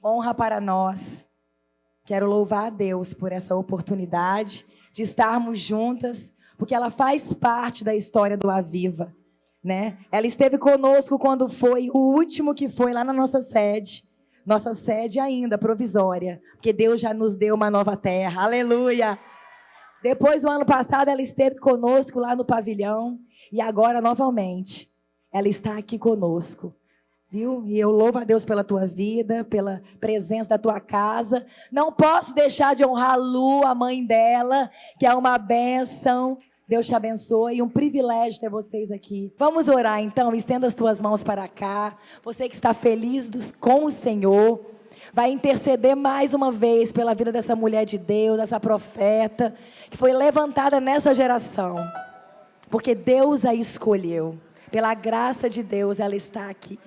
honra para nós. Quero louvar a Deus por essa oportunidade de estarmos juntas, porque ela faz parte da história do Aviva, né? Ela esteve conosco quando foi o último que foi lá na nossa sede ainda provisória, porque Deus já nos deu uma nova terra, aleluia! Depois, o ano passado, ela esteve conosco lá no pavilhão, e agora, novamente, ela está aqui conosco, viu? E eu louvo a Deus pela tua vida, pela presença da tua casa. Não posso deixar de honrar a Lu, a mãe dela, que é uma bênção. Deus te abençoe, um privilégio ter vocês aqui. Vamos orar então, estenda as tuas mãos para cá. Você que está feliz com o Senhor, vai interceder mais uma vez pela vida dessa mulher de Deus, essa profeta, que foi levantada nessa geração, porque Deus a escolheu. Pela graça de Deus, ela está aqui.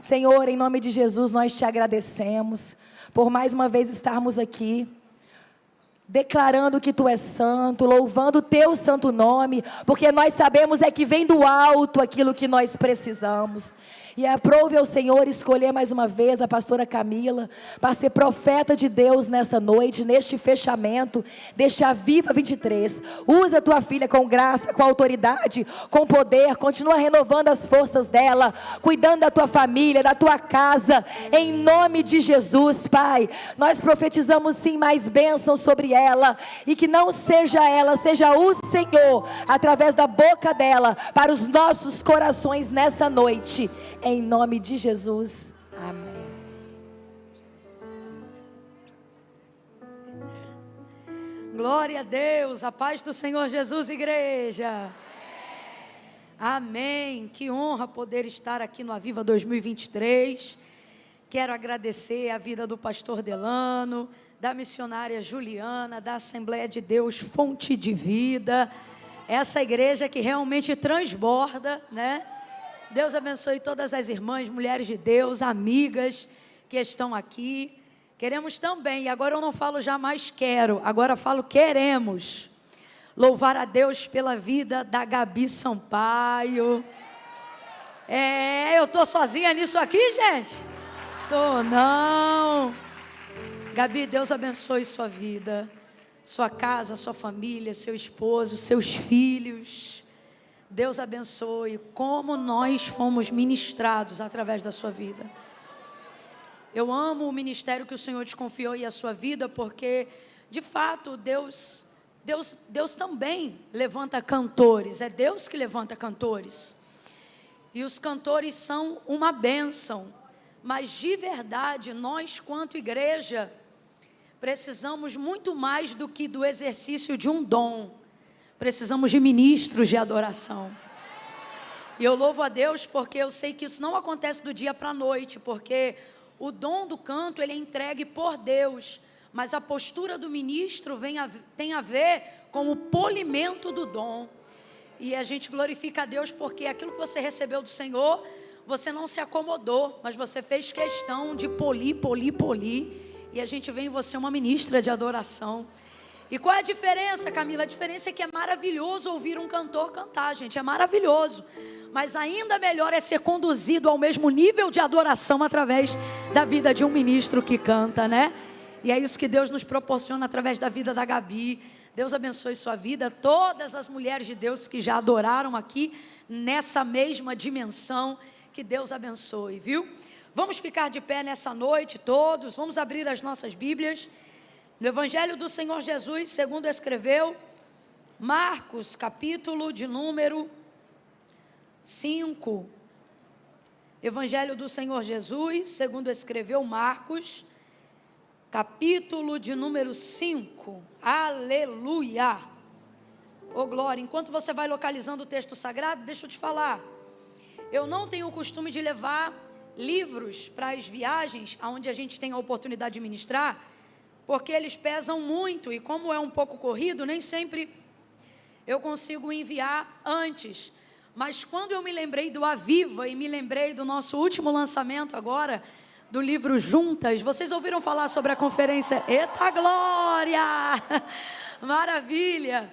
Senhor, em nome de Jesus, nós te agradecemos por mais uma vez estarmos aqui, declarando que tu és santo, louvando o teu santo nome, porque nós sabemos é que vem do alto aquilo que nós precisamos. E aprove ao Senhor escolher mais uma vez a pastora Camila para ser profeta de Deus nessa noite, neste fechamento deste Aviva 23. Usa a tua filha com graça, com autoridade, com poder. Continua renovando as forças dela, cuidando da tua família, da tua casa, em nome de Jesus, Pai. Nós profetizamos sim mais bênçãos sobre ela, e que não seja ela, seja o Senhor através da boca dela para os nossos corações nessa noite, em nome de Jesus, amém. Glória a Deus, a paz do Senhor Jesus, igreja. Amém. Que honra poder estar aqui no Aviva 2023. Quero agradecer a vida do pastor Delano, da missionária Juliana, da Assembleia de Deus Fonte de Vida, essa igreja que realmente transborda, né? Deus abençoe todas as irmãs, mulheres de Deus, amigas que estão aqui. Queremos também, e agora eu não falo jamais quero, agora falo queremos, louvar a Deus pela vida da Gabi Sampaio. Eu estou sozinha nisso aqui, gente? Tô não. Gabi, Deus abençoe sua vida, sua casa, sua família, seu esposo, seus filhos. Deus abençoe, como nós fomos ministrados através da sua vida. Eu amo o ministério que o Senhor te confiou e a sua vida, porque, de fato, Deus também levanta cantores, é Deus que levanta cantores. E os cantores são uma bênção, mas de verdade, nós, quanto igreja, precisamos muito mais do que do exercício de um dom. Precisamos de ministros de adoração. E eu louvo a Deus porque eu sei que isso não acontece do dia para a noite, porque o dom do canto ele é entregue por Deus, mas a postura do ministro tem a ver com o polimento do dom. E a gente glorifica a Deus porque aquilo que você recebeu do Senhor, você não se acomodou, mas você fez questão de polir. E a gente vê em você uma ministra de adoração. E qual é a diferença, Camila? A diferença é que é maravilhoso ouvir um cantor cantar, gente, é maravilhoso. Mas ainda melhor é ser conduzido ao mesmo nível de adoração através da vida de um ministro que canta, né? E é isso que Deus nos proporciona através da vida da Gabi. Deus abençoe sua vida, todas as mulheres de Deus que já adoraram aqui nessa mesma dimensão, que Deus abençoe, viu? Vamos ficar de pé nessa noite todos, vamos abrir as nossas Bíblias. No Evangelho do Senhor Jesus, segundo escreveu Marcos, capítulo de número 5. Evangelho do Senhor Jesus, segundo escreveu Marcos, capítulo de número 5. Aleluia! Oh glória! Enquanto você vai localizando o texto sagrado, deixa eu te falar. Eu não tenho o costume de levar livros para as viagens, onde a gente tem a oportunidade de ministrar, porque eles pesam muito e como é um pouco corrido, nem sempre eu consigo enviar antes. Mas quando eu me lembrei do Aviva e me lembrei do nosso último lançamento agora, do livro Juntas, vocês ouviram falar sobre a conferência? Eita glória! Maravilha!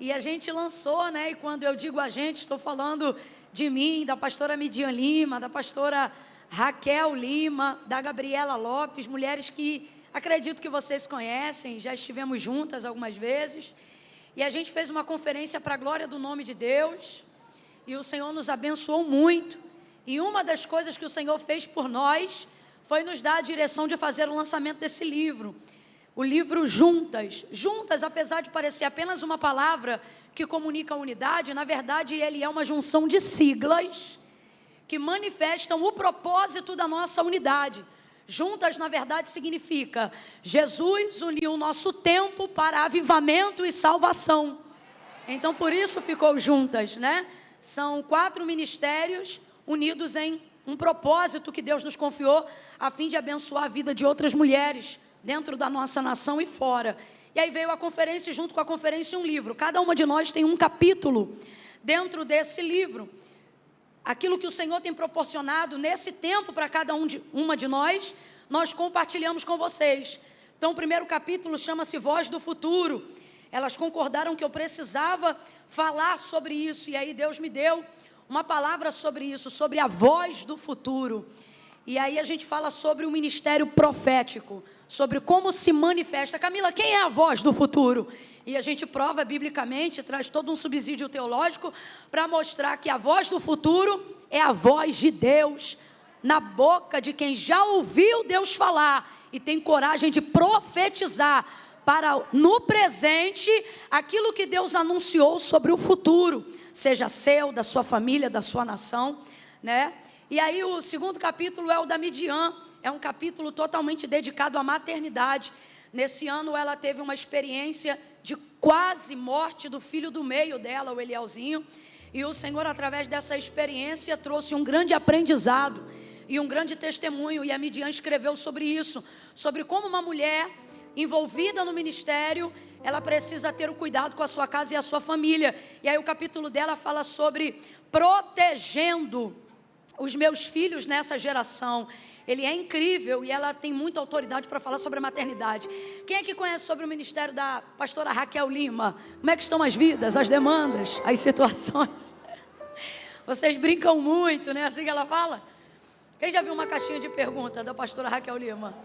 E a gente lançou, né? E quando eu digo a gente, estou falando de mim, da pastora Midian Lima, da pastora Raquel Lima, da Gabriela Lopes, mulheres que acredito que vocês conhecem, já estivemos juntas algumas vezes, e a gente fez uma conferência para a glória do nome de Deus, e o Senhor nos abençoou muito, e uma das coisas que o Senhor fez por nós, foi nos dar a direção de fazer o lançamento desse livro, o livro Juntas. Juntas, apesar de parecer apenas uma palavra que comunica a unidade, na verdade ele é uma junção de siglas, que manifestam o propósito da nossa unidade. Juntas, na verdade, significa Jesus uniu o nosso tempo para avivamento e salvação. Então, por isso ficou juntas, né? São 4 ministérios unidos em um propósito que Deus nos confiou, a fim de abençoar a vida de outras mulheres, dentro da nossa nação e fora. E aí veio a conferência, junto com a conferência, um livro. Cada uma de nós tem um capítulo dentro desse livro. Aquilo que o Senhor tem proporcionado nesse tempo para cada uma de nós, nós compartilhamos com vocês. Então, o primeiro capítulo chama-se Voz do Futuro. Elas concordaram que eu precisava falar sobre isso, e aí Deus me deu uma palavra sobre isso, sobre a voz do futuro. E aí a gente fala sobre o ministério profético, sobre como se manifesta. Camila, quem é a voz do futuro? E a gente prova biblicamente, traz todo um subsídio teológico para mostrar que a voz do futuro é a voz de Deus na boca de quem já ouviu Deus falar e tem coragem de profetizar para no presente aquilo que Deus anunciou sobre o futuro, seja seu, da sua família, da sua nação, né? E aí o segundo capítulo é o da Midian, é um capítulo totalmente dedicado à maternidade. Nesse ano ela teve uma experiência de quase morte do filho do meio dela, o Elielzinho, e o Senhor, através dessa experiência, trouxe um grande aprendizado e um grande testemunho, e a Midian escreveu sobre isso, sobre como uma mulher envolvida no ministério, ela precisa ter o cuidado com a sua casa e a sua família. E aí o capítulo dela fala sobre protegendo os meus filhos nessa geração. Ele é incrível e ela tem muita autoridade para falar sobre a maternidade. Quem é que conhece sobre o ministério da pastora Raquel Lima? Como é que estão as vidas, as demandas, as situações? Vocês brincam muito, né? Assim que ela fala. Quem já viu uma caixinha de pergunta da pastora Raquel Lima?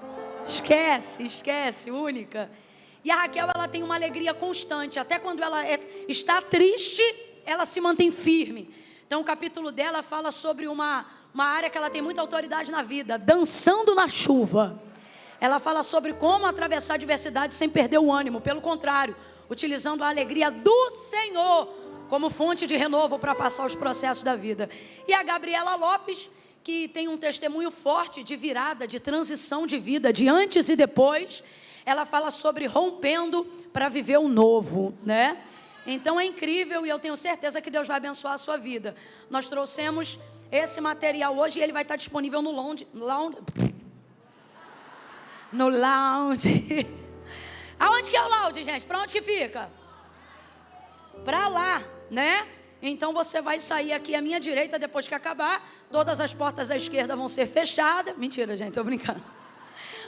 Esquece, única. E a Raquel, ela tem uma alegria constante. Até quando ela está triste, ela se mantém firme. Então o capítulo dela fala sobre uma área que ela tem muita autoridade na vida, dançando na chuva. Ela fala sobre como atravessar a adversidade sem perder o ânimo, pelo contrário, utilizando a alegria do Senhor como fonte de renovo para passar os processos da vida. E a Gabriela Lopes, que tem um testemunho forte de virada, de transição de vida, de antes e depois, ela fala sobre rompendo para viver o novo, né? Então é incrível e eu tenho certeza que Deus vai abençoar a sua vida. Nós trouxemos esse material hoje e ele vai estar disponível no lounge. Aonde que é o lounge, gente? Para onde que fica? Para lá, né? Então você vai sair aqui à minha direita depois que acabar. Todas as portas à esquerda vão ser fechadas. Mentira, gente, estou brincando.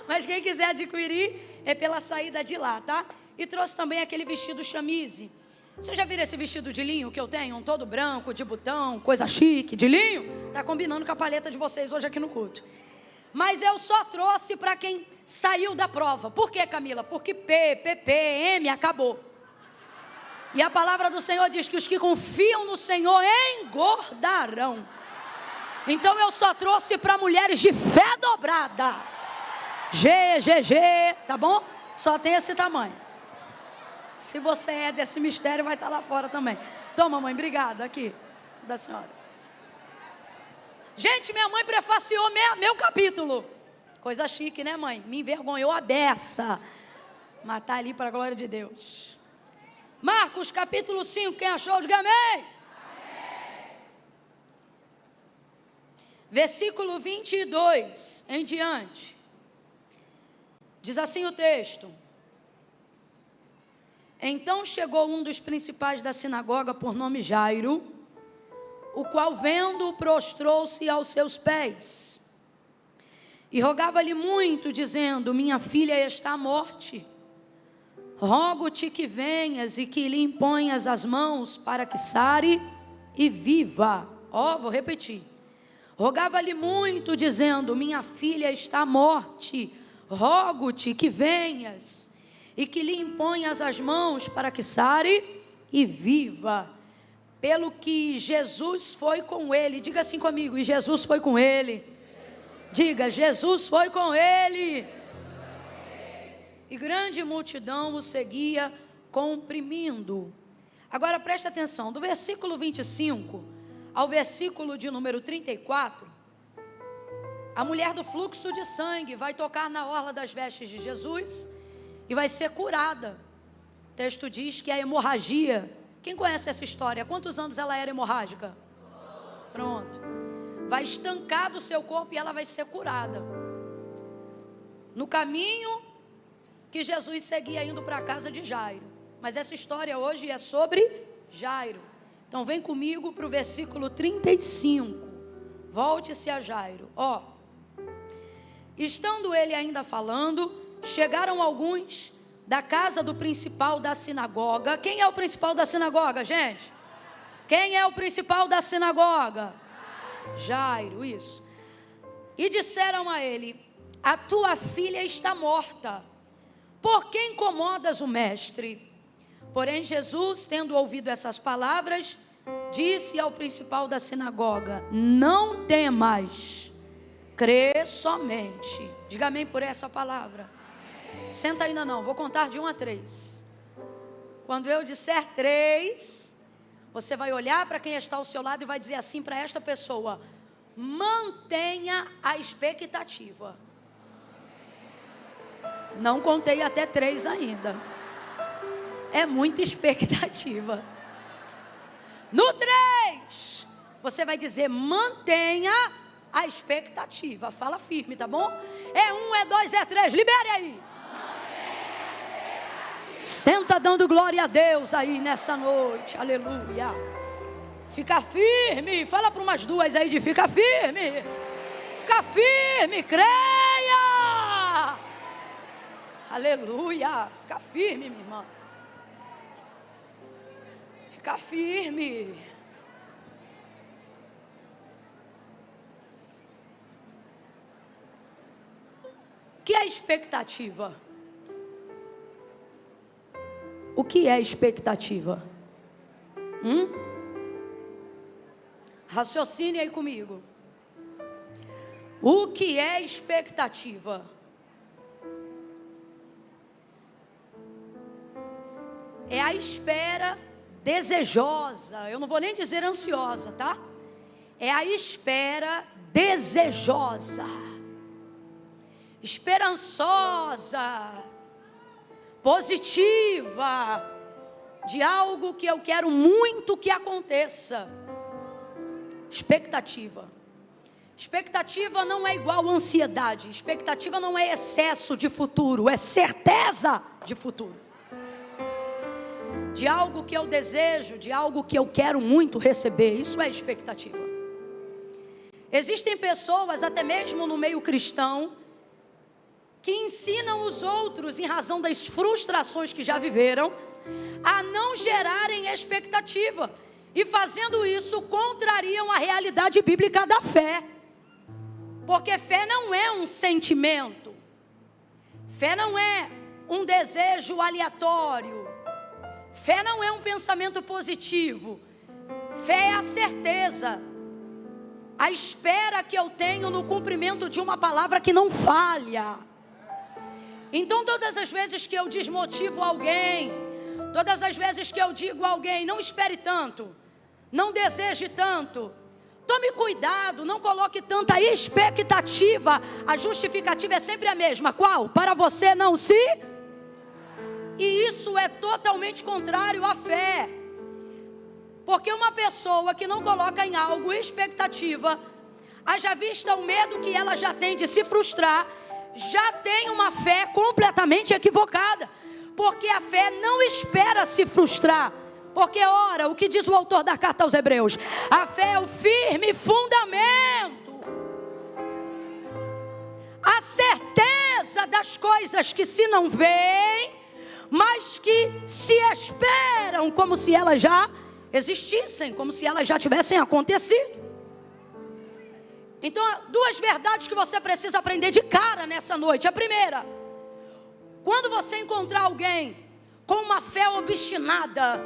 Mas quem quiser adquirir é pela saída de lá, tá? E trouxe também aquele vestido chamise. Você já viram esse vestido de linho que eu tenho? Um todo branco, de botão, coisa chique, de linho? Tá combinando com a paleta de vocês hoje aqui no culto. Mas eu só trouxe para quem saiu da prova. Por quê, Camila? Porque P, PP, M acabou. E a palavra do Senhor diz que os que confiam no Senhor engordarão. Então eu só trouxe para mulheres de fé dobrada. GGG, tá bom? Só tem esse tamanho. Se você é desse mistério, vai estar lá fora também. Toma, mãe, obrigada, aqui, da senhora. Gente, minha mãe prefaciou meu capítulo. Coisa chique, né, mãe? Me envergonhou a beça. Mas tá ali para a glória de Deus. Marcos, capítulo 5, quem achou, diga amém. Amém. Versículo 22 em diante. Diz assim o texto. Então chegou um dos principais da sinagoga, por nome Jairo, o qual, vendo-o, prostrou-se aos seus pés e rogava-lhe muito, dizendo: minha filha está à morte, rogo-te que venhas e que lhe imponhas as mãos para que sare e viva. Vou repetir. rogava-lhe muito, dizendo: minha filha está à morte, rogo-te que venhas e que lhe imponhas as mãos para que sare e viva. Pelo que Jesus foi com ele. Diga assim comigo: e Jesus foi com ele. Diga: Jesus foi com ele. E grande multidão o seguia, comprimindo. Agora preste atenção, do versículo 25 ao versículo de número 34, a mulher do fluxo de sangue vai tocar na orla das vestes de Jesus e vai ser curada. O texto diz que a hemorragia, quem conhece essa história? Há quantos anos ela era hemorrágica? Pronto. Vai estancar do seu corpo e ela vai ser curada. No caminho que Jesus seguia indo para a casa de Jairo. Mas essa história hoje é sobre Jairo. Então vem comigo para o versículo 35. Volte-se a Jairo. Estando ele ainda falando, chegaram alguns da casa do principal da sinagoga. Quem é o principal da sinagoga, gente? Quem é o principal da sinagoga? Jairo, isso. E disseram a ele: a tua filha está morta, por que incomodas o mestre? Porém Jesus, tendo ouvido essas palavras, disse ao principal da sinagoga: não temas, crê somente. Diga amém por essa palavra. Senta ainda não, vou contar de 1 a 3. Quando eu disser 3, você vai olhar para quem está ao seu lado e vai dizer assim para esta pessoa: mantenha a expectativa. Não contei até 3 ainda. É muita expectativa. No 3, você vai dizer: mantenha a expectativa. Fala firme, tá bom? É 1, é 2, é 3. Libere aí. Senta dando glória a Deus aí nessa noite. Aleluia. Fica firme. Fala para umas duas aí de fica firme. Fica firme, creia. Aleluia. Fica firme, minha irmã. Fica firme. O que é expectativa? O que é expectativa? Raciocine aí comigo. O que é expectativa? É a espera desejosa. Eu não vou nem dizer ansiosa, tá? É a espera desejosa, esperançosa, positiva, de algo que eu quero muito que aconteça. Expectativa. Expectativa não é igual a ansiedade. Expectativa não é excesso de futuro, é certeza de futuro. De algo que eu desejo, de algo que eu quero muito receber. Isso é expectativa. Existem pessoas, até mesmo no meio cristão, que ensinam os outros, em razão das frustrações que já viveram, a não gerarem expectativa. E fazendo isso, contrariam a realidade bíblica da fé. Porque fé não é um sentimento. Fé não é um desejo aleatório. Fé não é um pensamento positivo. Fé é a certeza, a espera que eu tenho no cumprimento de uma palavra que não falha. Então todas as vezes que eu desmotivo alguém, todas as vezes que eu digo a alguém: não espere tanto, não deseje tanto, tome cuidado, não coloque tanta expectativa. A justificativa é sempre a mesma. Qual? Para você não se... E isso é totalmente contrário à fé. Porque uma pessoa que não coloca em algo expectativa, haja vista o medo que ela já tem de se frustrar, já tem uma fé completamente equivocada. Porque a fé não espera se frustrar. Porque ora, o que diz o autor da carta aos Hebreus? A fé é o firme fundamento, a certeza das coisas que se não veem, mas que se esperam como se elas já existissem, como se elas já tivessem acontecido. Então, duas verdades que você precisa aprender de cara nessa noite. A primeira: quando você encontrar alguém com uma fé obstinada,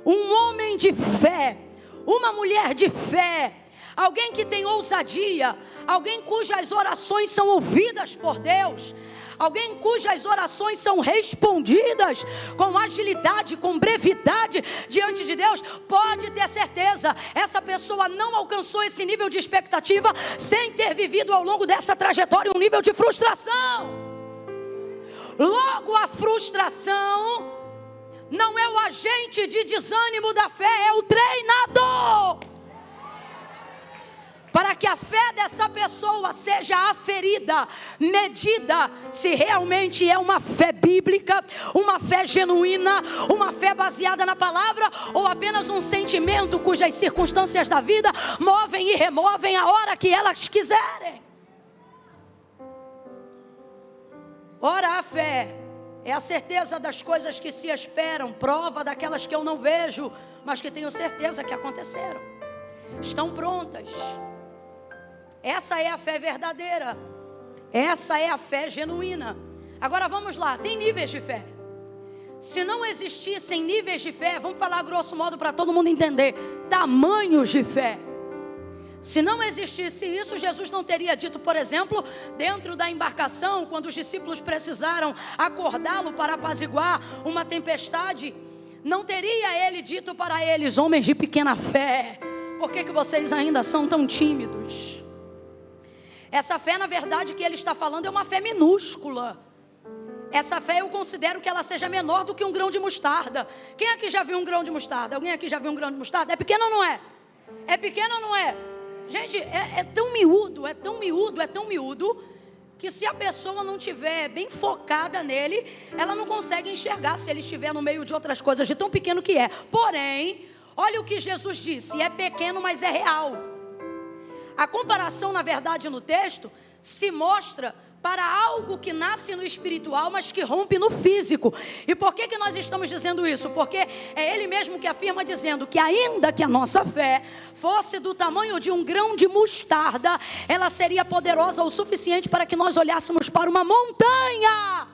um homem de fé, uma mulher de fé, alguém que tem ousadia, alguém cujas orações são ouvidas por Deus, alguém cujas orações são respondidas com agilidade, com brevidade diante de Deus, pode ter certeza, essa pessoa não alcançou esse nível de expectativa sem ter vivido ao longo dessa trajetória um nível de frustração. Logo, a frustração não é o agente de desânimo da fé, é o treinador. Para que a fé dessa pessoa seja aferida, medida, se realmente é uma fé bíblica, uma fé genuína, uma fé baseada na palavra, ou apenas um sentimento cujas circunstâncias da vida movem e removem a hora que elas quiserem. Ora, a fé é a certeza das coisas que se esperam, prova daquelas que eu não vejo, mas que tenho certeza que aconteceram, estão prontas. Essa é a fé verdadeira, essa é a fé genuína. Agora vamos lá, tem níveis de fé. Se não existissem níveis de fé, vamos falar grosso modo para todo mundo entender, tamanhos de fé. Se não existisse isso, Jesus não teria dito, por exemplo, dentro da embarcação, quando os discípulos precisaram acordá-lo para apaziguar uma tempestade, não teria ele dito para eles: homens de pequena fé, por que vocês ainda são tão tímidos? Essa fé, na verdade, que ele está falando é uma fé minúscula. Essa fé eu considero que ela seja menor do que um grão de mostarda. Quem aqui já viu um grão de mostarda? Alguém aqui já viu um grão de mostarda? É pequeno ou não é? É pequeno ou não é? Gente, é tão miúdo, é tão miúdo, é tão miúdo, que se a pessoa não estiver bem focada nele, ela não consegue enxergar se ele estiver no meio de outras coisas, de tão pequeno que é. Porém, olha o que Jesus disse: é pequeno, mas é real. A comparação, na verdade, no texto, se mostra para algo que nasce no espiritual, mas que rompe no físico. E por que nós estamos dizendo isso? Porque é ele mesmo que afirma, dizendo que ainda que a nossa fé fosse do tamanho de um grão de mostarda, ela seria poderosa o suficiente para que nós olhássemos para uma montanha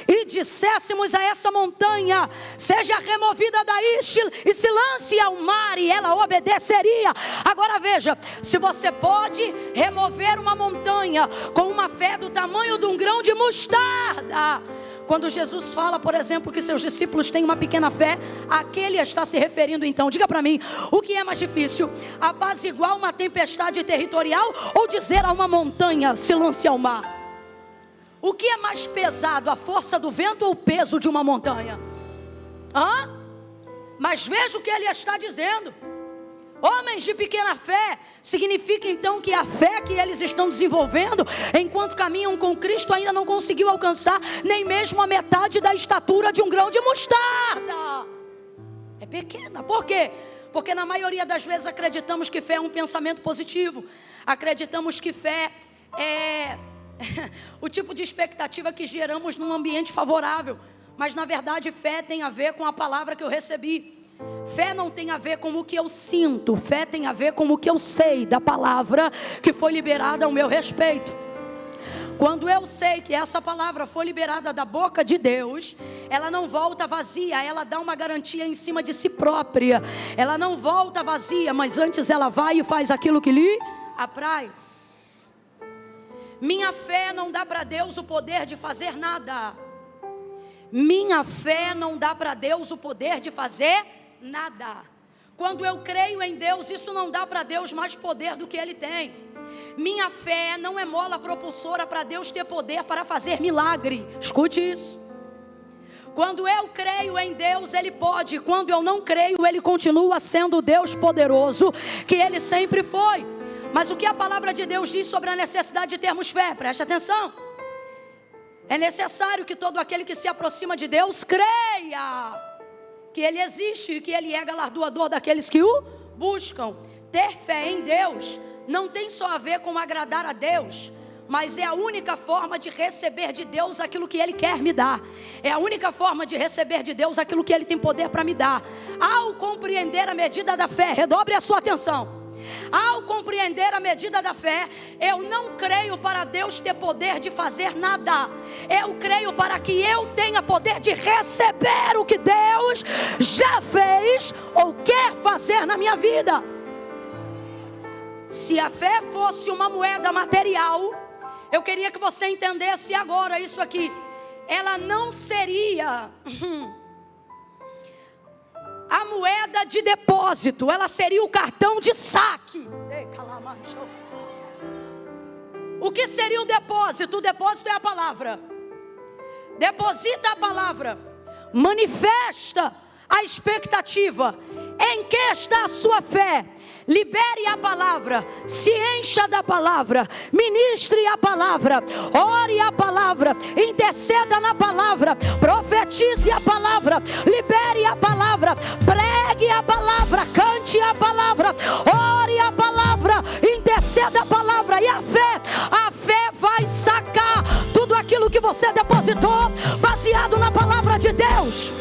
e disséssemos a essa montanha: seja removida daí e se lance ao mar, e ela obedeceria. Agora veja, se você pode remover uma montanha com uma fé do tamanho de um grão de mostarda, quando Jesus fala, por exemplo, que seus discípulos têm uma pequena fé, a que ele está se referindo então? Diga para mim, o que é mais difícil? Apaziguar uma tempestade territorial ou dizer a uma montanha: se lance ao mar? O que é mais pesado, a força do vento ou o peso de uma montanha? Mas veja o que ele está dizendo: homens de pequena fé. Significa então que a fé que eles estão desenvolvendo enquanto caminham com Cristo ainda não conseguiu alcançar nem mesmo a metade da estatura de um grão de mostarda. É pequena. Por quê? Porque na maioria das vezes acreditamos que fé é um pensamento positivo. Acreditamos que fé é o tipo de expectativa que geramos num ambiente favorável. Mas na verdade fé tem a ver com a palavra que eu recebi. Fé não tem a ver com o que eu sinto. Fé tem a ver com o que eu sei da palavra que foi liberada ao meu respeito. Quando eu sei que essa palavra foi liberada da boca de Deus, ela não volta vazia, ela dá uma garantia em cima de si própria. Ela não volta vazia, mas antes ela vai e faz aquilo que lhe apraz. Minha fé não dá para Deus o poder de fazer nada. Minha fé não dá para Deus o poder de fazer nada. Quando eu creio em Deus, isso não dá para Deus mais poder do que Ele tem. Minha fé não é mola propulsora para Deus ter poder para fazer milagre. Escute isso. Quando eu creio em Deus, Ele pode. Quando eu não creio, Ele continua sendo o Deus poderoso que Ele sempre foi. Mas o que a palavra de Deus diz sobre a necessidade de termos fé? Preste atenção. É necessário que todo aquele que se aproxima de Deus creia que Ele existe e que Ele é galardoador daqueles que o buscam. Ter fé em Deus não tem só a ver com agradar a Deus, mas é a única forma de receber de Deus aquilo que Ele quer me dar. É a única forma de receber de Deus aquilo que Ele tem poder para me dar. Ao compreender a medida da fé, redobre a sua atenção. Ao compreender a medida da fé, eu não creio para Deus ter poder de fazer nada. Eu creio para que eu tenha poder de receber o que Deus já fez ou quer fazer na minha vida. Se a fé fosse uma moeda material, eu queria que você entendesse agora isso aqui. Ela não seria a moeda de depósito, ela seria o cartão de saque. O que seria o depósito? O depósito é a palavra. Deposita a palavra, manifesta a expectativa. Em que está a sua fé? Libere a palavra, se encha da palavra, ministre a palavra, ore a palavra, interceda na palavra, profetize a palavra, libere a palavra, pregue a palavra, cante a palavra, ore a palavra, interceda a palavra. E a fé vai sacar tudo aquilo que você depositou baseado na palavra de Deus.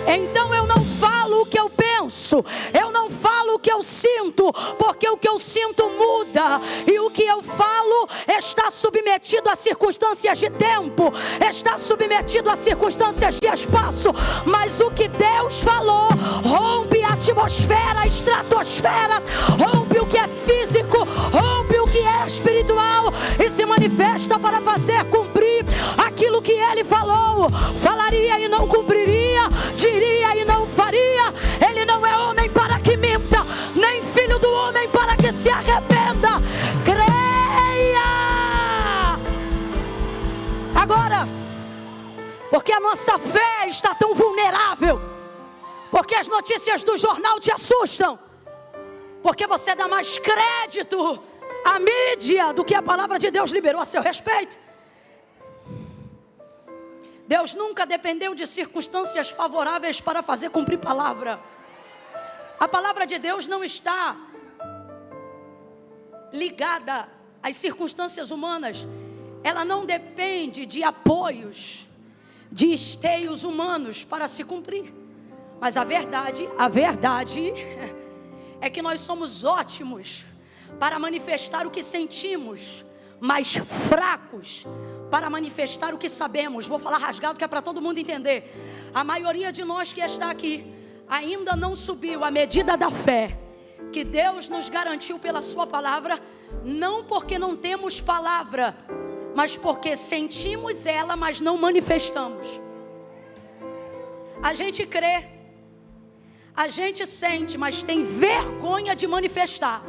Então eu não falo o que eu penso, eu não falo o que eu sinto, porque o que eu sinto muda, e o que eu falo está submetido a circunstâncias de tempo, está submetido a circunstâncias de espaço, mas o que Deus falou rompe a atmosfera, a estratosfera, rompe o que é físico, rompe o que é espiritual e se manifesta para fazer cumprir aquilo que Ele falou. Falaria e não cumpriria, diria e não faria. Ele não é homem para que minta, nem filho do homem para que se arrependa. Creia agora, porque a nossa fé está tão vulnerável, porque as notícias do jornal te assustam, porque você dá mais crédito à mídia do que a palavra de Deus liberou a seu respeito. Deus nunca dependeu de circunstâncias favoráveis para fazer cumprir palavra. A palavra de Deus não está ligada às circunstâncias humanas. Ela não depende de apoios, de esteios humanos para se cumprir. Mas a verdade é que nós somos ótimos para manifestar o que sentimos, mas fracos para manifestar o que sabemos. Vou falar rasgado que é para todo mundo entender. A maioria de nós que está aqui ainda não subiu a medida da fé que Deus nos garantiu pela sua palavra, não porque não temos palavra, mas porque sentimos ela, mas não manifestamos. A gente crê, a gente sente, mas tem vergonha de manifestar,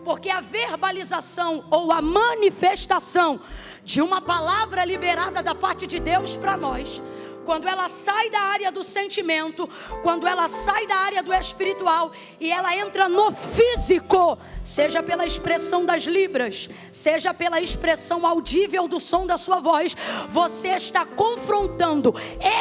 porque a verbalização ou a manifestação de uma palavra liberada da parte de Deus para nós, quando ela sai da área do sentimento, quando ela sai da área do espiritual e ela entra no físico, seja pela expressão das libras, seja pela expressão audível do som da sua voz, você está confrontando,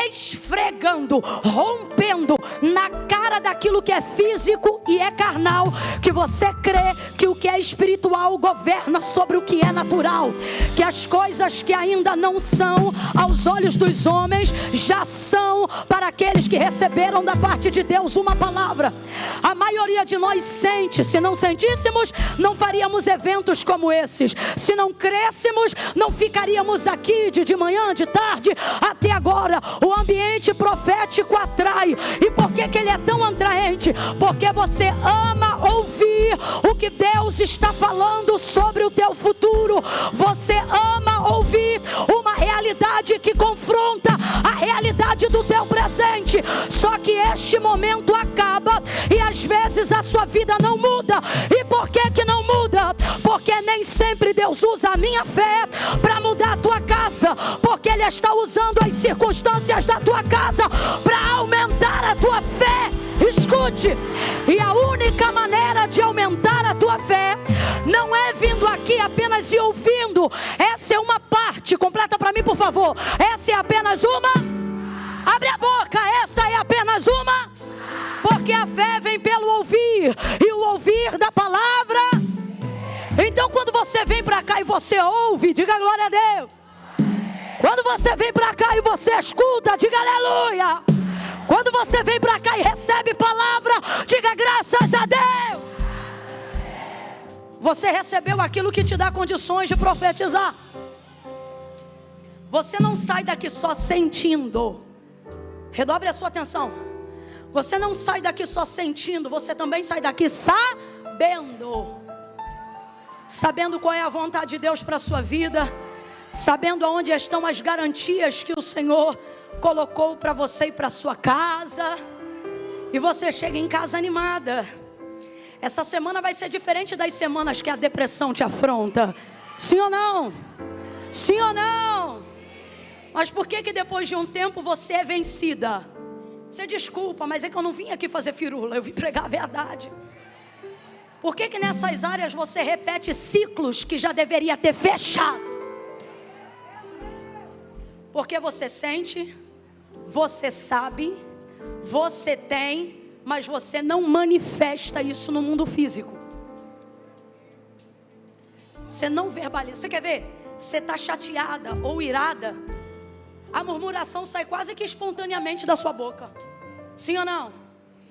esfregando, rompendo na cara daquilo que é físico e é carnal, que você crê que o que é espiritual governa sobre o que é natural, que as coisas que ainda não são aos olhos dos homens, já são para aqueles que receberam da parte de Deus uma palavra. A maioria de nós sente. Se não sentíssemos, não faríamos eventos como esses. Se não crêssemos, não ficaríamos aqui de manhã, de tarde, até agora. O ambiente profético atrai. E por que ele é tão atraente? Porque você ama ouvir o que Deus está falando sobre o teu futuro. Você ama ouvir uma realidade que confronta a realidade do teu presente. Só que este momento acaba e às vezes a sua vida não muda. E por que não muda? Porque nem sempre Deus usa a minha fé para mudar a tua casa, porque Ele está usando as circunstâncias da tua casa para aumentar a tua fé. Escute, e a única maneira de aumentar a tua fé não é vindo aqui apenas e ouvindo. Essa é uma parte, completa para mim por favor. Essa é apenas uma. Abre a boca, essa é apenas uma. Porque a fé vem pelo ouvir, e o ouvir da palavra. Então quando você vem para cá e você ouve, diga glória a Deus. Quando você vem para cá e você escuta, diga aleluia. Quando você vem para cá e recebe palavra, diga graças a Deus. Você recebeu aquilo que te dá condições de profetizar. Você não sai daqui só sentindo. Redobre a sua atenção. Você não sai daqui só sentindo. Você também sai daqui sabendo. Sabendo qual é a vontade de Deus para a sua vida. Sabendo aonde estão as garantias que o Senhor colocou para você e para a sua casa. E você chega em casa animada. Essa semana vai ser diferente das semanas que a depressão te afronta. Sim ou não? Sim ou não? Mas por que depois de um tempo você é vencida? Você desculpa, mas é que eu não vim aqui fazer firula, eu vim pregar a verdade. Por que nessas áreas você repete ciclos que já deveria ter fechado? Porque você sente, você sabe, você tem, mas você não manifesta isso no mundo físico. Você não verbaliza. Você quer ver? Você está chateada ou irada, a murmuração sai quase que espontaneamente da sua boca. Sim ou não?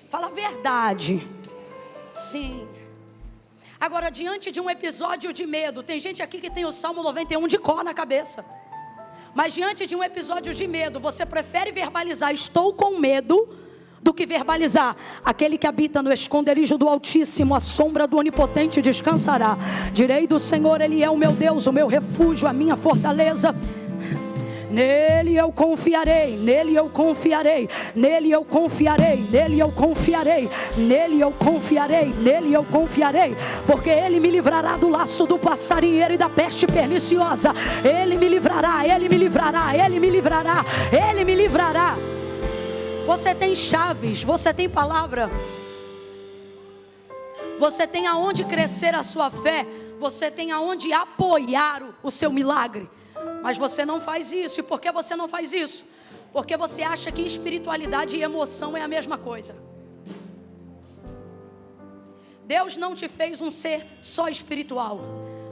Fala a verdade. Sim. Agora, diante de um episódio de medo, tem gente aqui que tem o Salmo 91 de cor na cabeça. Mas diante de um episódio de medo, você prefere verbalizar estou com medo do que verbalizar aquele que habita no esconderijo do Altíssimo, a sombra do Onipotente descansará. Direi do Senhor, Ele é o meu Deus, o meu refúgio, a minha fortaleza. Nele eu confiarei, nele eu confiarei, nele eu confiarei, nele eu confiarei, nele eu confiarei, nele eu confiarei, porque Ele me livrará do laço do passarinheiro e da peste perniciosa. Ele me livrará, Ele me livrará, Ele me livrará, Ele me livrará. Você tem chaves, você tem palavra, você tem aonde crescer a sua fé, você tem aonde apoiar o seu milagre. Mas você não faz isso. E por que você não faz isso? Porque você acha que espiritualidade e emoção é a mesma coisa. Deus não te fez um ser só espiritual.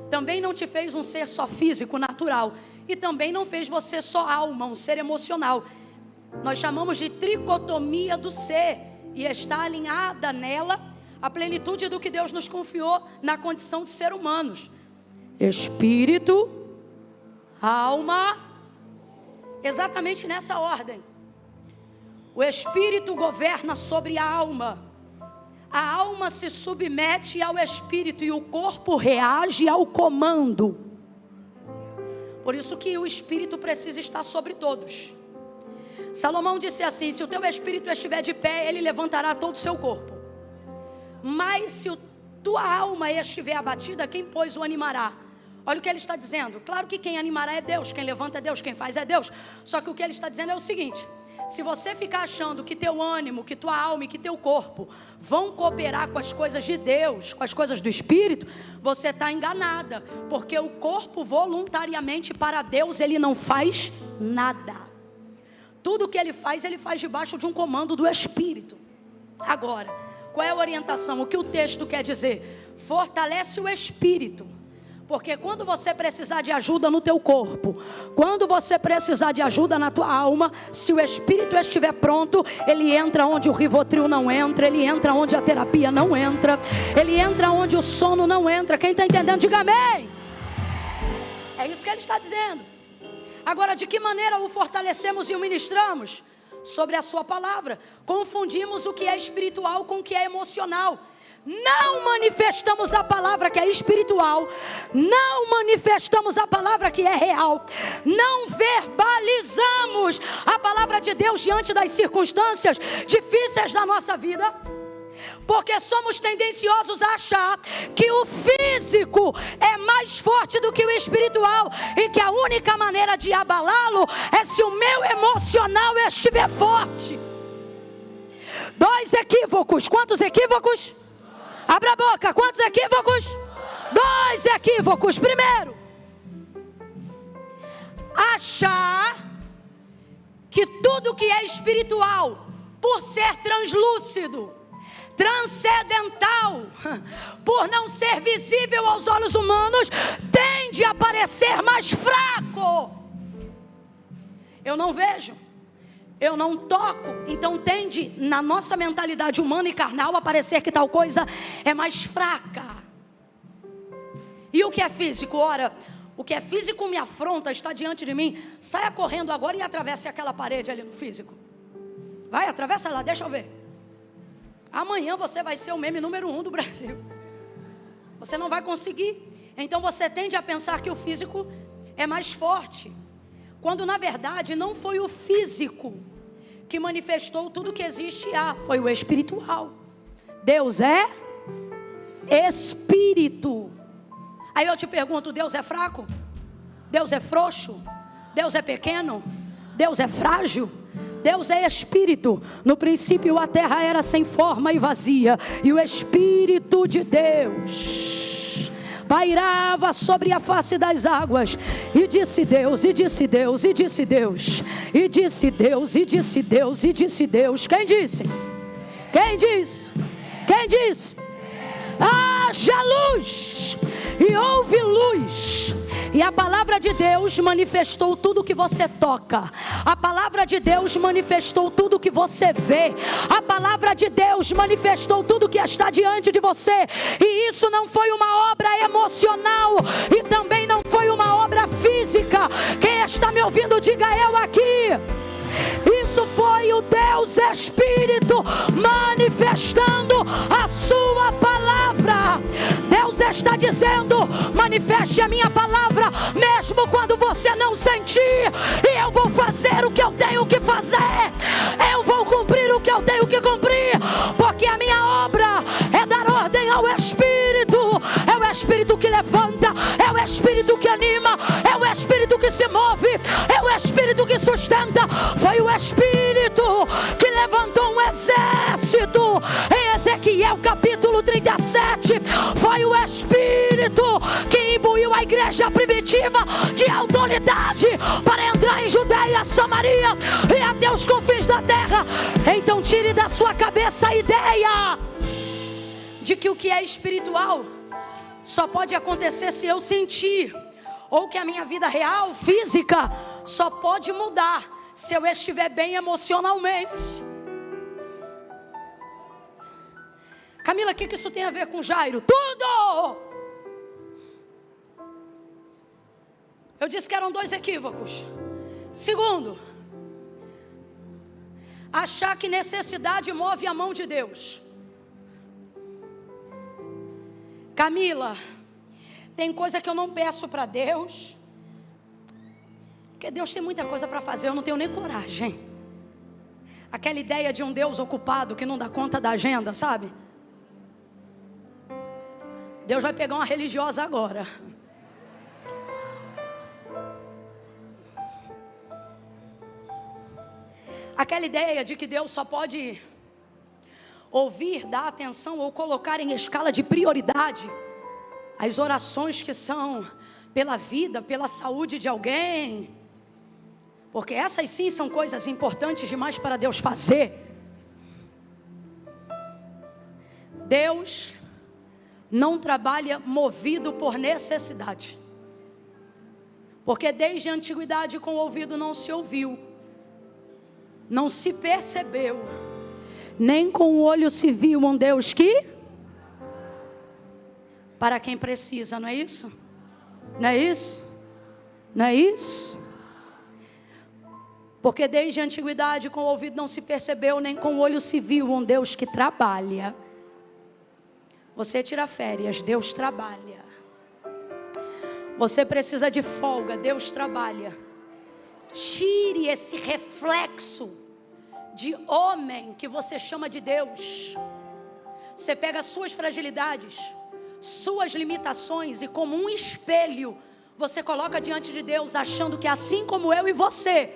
Também não te fez um ser só físico, natural. E também não fez você só alma, um ser emocional. Nós chamamos de tricotomia do ser. E está alinhada nela a plenitude do que Deus nos confiou na condição de ser humanos. Espírito, alma, exatamente nessa ordem. O espírito governa sobre a alma se submete ao espírito e o corpo reage ao comando. Por isso que o espírito precisa estar sobre todos. Salomão disse assim: se o teu espírito estiver de pé, ele levantará todo o seu corpo. Mas se tua alma estiver abatida, quem pois o animará? Olha o que ele está dizendo. Claro que quem animará é Deus, quem levanta é Deus, quem faz é Deus. Só que o que ele está dizendo é o seguinte: se você ficar achando que teu ânimo, que tua alma e que teu corpo vão cooperar com as coisas de Deus, com as coisas do Espírito, você está enganada. Porque o corpo voluntariamente para Deus, ele não faz nada. Tudo que ele faz debaixo de um comando do Espírito. Agora, qual é a orientação? O que o texto quer dizer? Fortalece o Espírito. Porque quando você precisar de ajuda no teu corpo, quando você precisar de ajuda na tua alma, se o Espírito estiver pronto, ele entra onde o Rivotril não entra, ele entra onde a terapia não entra, ele entra onde o sono não entra. Quem está entendendo, diga amém. É isso que ele está dizendo. Agora, de que maneira o fortalecemos e o ministramos? Sobre a sua palavra. Confundimos o que é espiritual com o que é emocional. Não manifestamos a palavra que é espiritual, não manifestamos a palavra que é real, não verbalizamos a palavra de Deus diante das circunstâncias difíceis da nossa vida, porque somos tendenciosos a achar que o físico é mais forte do que o espiritual, e que a única maneira de abalá-lo é se o meu emocional estiver forte. Dois equívocos. Quantos equívocos? Abra a boca, quantos equívocos? Dois equívocos. Primeiro, achar que tudo que é espiritual, por ser translúcido, transcendental, por não ser visível aos olhos humanos, tende a parecer mais fraco. Eu não vejo, eu não toco, então tende na nossa mentalidade humana e carnal a parecer que tal coisa é mais fraca. E o que é físico? Ora, o que é físico me afronta, está diante de mim. Saia correndo agora e atravesse aquela parede ali no físico. Vai, atravessa lá, deixa eu ver. Amanhã você vai ser o meme número 1 do Brasil. Você não vai conseguir. Então você tende a pensar que o físico é mais forte, quando na verdade não foi o físico que manifestou tudo que existe, foi o espiritual. Deus é espírito. Aí eu te pergunto, Deus é fraco? Deus é frouxo? Deus é pequeno? Deus é frágil? Deus é espírito. No princípio a terra era sem forma e vazia, e o Espírito de Deus pairava sobre a face das águas. E disse Deus, e disse Deus, e disse Deus, e disse Deus, e disse Deus, e disse Deus. Quem disse? Quem disse? Quem disse? Haja luz, e houve luz. E a palavra de Deus manifestou tudo que você toca. A palavra de Deus manifestou tudo que você vê. A palavra de Deus manifestou tudo que está diante de você. E isso não foi uma obra emocional, e também não foi uma obra física. Quem está me ouvindo, diga eu aqui. Isso foi o Deus Espírito manifestando a sua palavra. Deus está dizendo: manifeste a minha palavra, mesmo quando você não sentir. E eu vou fazer o que eu tenho que fazer. Eu vou cumprir o que eu tenho que cumprir, porque a minha obra é dar ordem ao Espírito. É o Espírito que levanta, é o Espírito que anima, é o Espírito que se move, é o Espírito que sustenta. Foi o Espírito que levantou um exército em Ezequiel capítulo 37. Foi o Espírito que imbuiu a igreja primitiva de autoridade para entrar em Judeia, Samaria e até os confins da terra. Então tire da sua cabeça a ideia de que o que é espiritual só pode acontecer se eu sentir, ou que a minha vida real, física, só pode mudar se eu estiver bem emocionalmente. Camila, o que isso tem a ver com Jairo? Tudo! Eu disse que eram 2 equívocos. Segundo, achar que necessidade move a mão de Deus. Camila, tem coisa que eu não peço para Deus, porque Deus tem muita coisa para fazer, eu não tenho nem coragem. Aquela ideia de um Deus ocupado que não dá conta da agenda, sabe? Deus vai pegar uma religiosa agora. Aquela ideia de que Deus só pode ouvir, dar atenção ou colocar em escala de prioridade as orações que são pela vida, pela saúde de alguém, porque essas sim são coisas importantes demais para Deus fazer. Deus não trabalha movido por necessidade, porque desde a antiguidade com o ouvido não se ouviu, não se percebeu, nem com o olho se viu um Deus que, para quem precisa, não é isso? Não é isso? Não é isso? Porque desde a antiguidade com o ouvido não se percebeu, nem com o olho se viu um Deus que trabalha. Você tira férias, Deus trabalha. Você precisa de folga, Deus trabalha. Tire esse reflexo de homem que você chama de Deus. Você pega as suas fragilidades, suas limitações, e como um espelho você coloca diante de Deus, achando que assim como eu e você,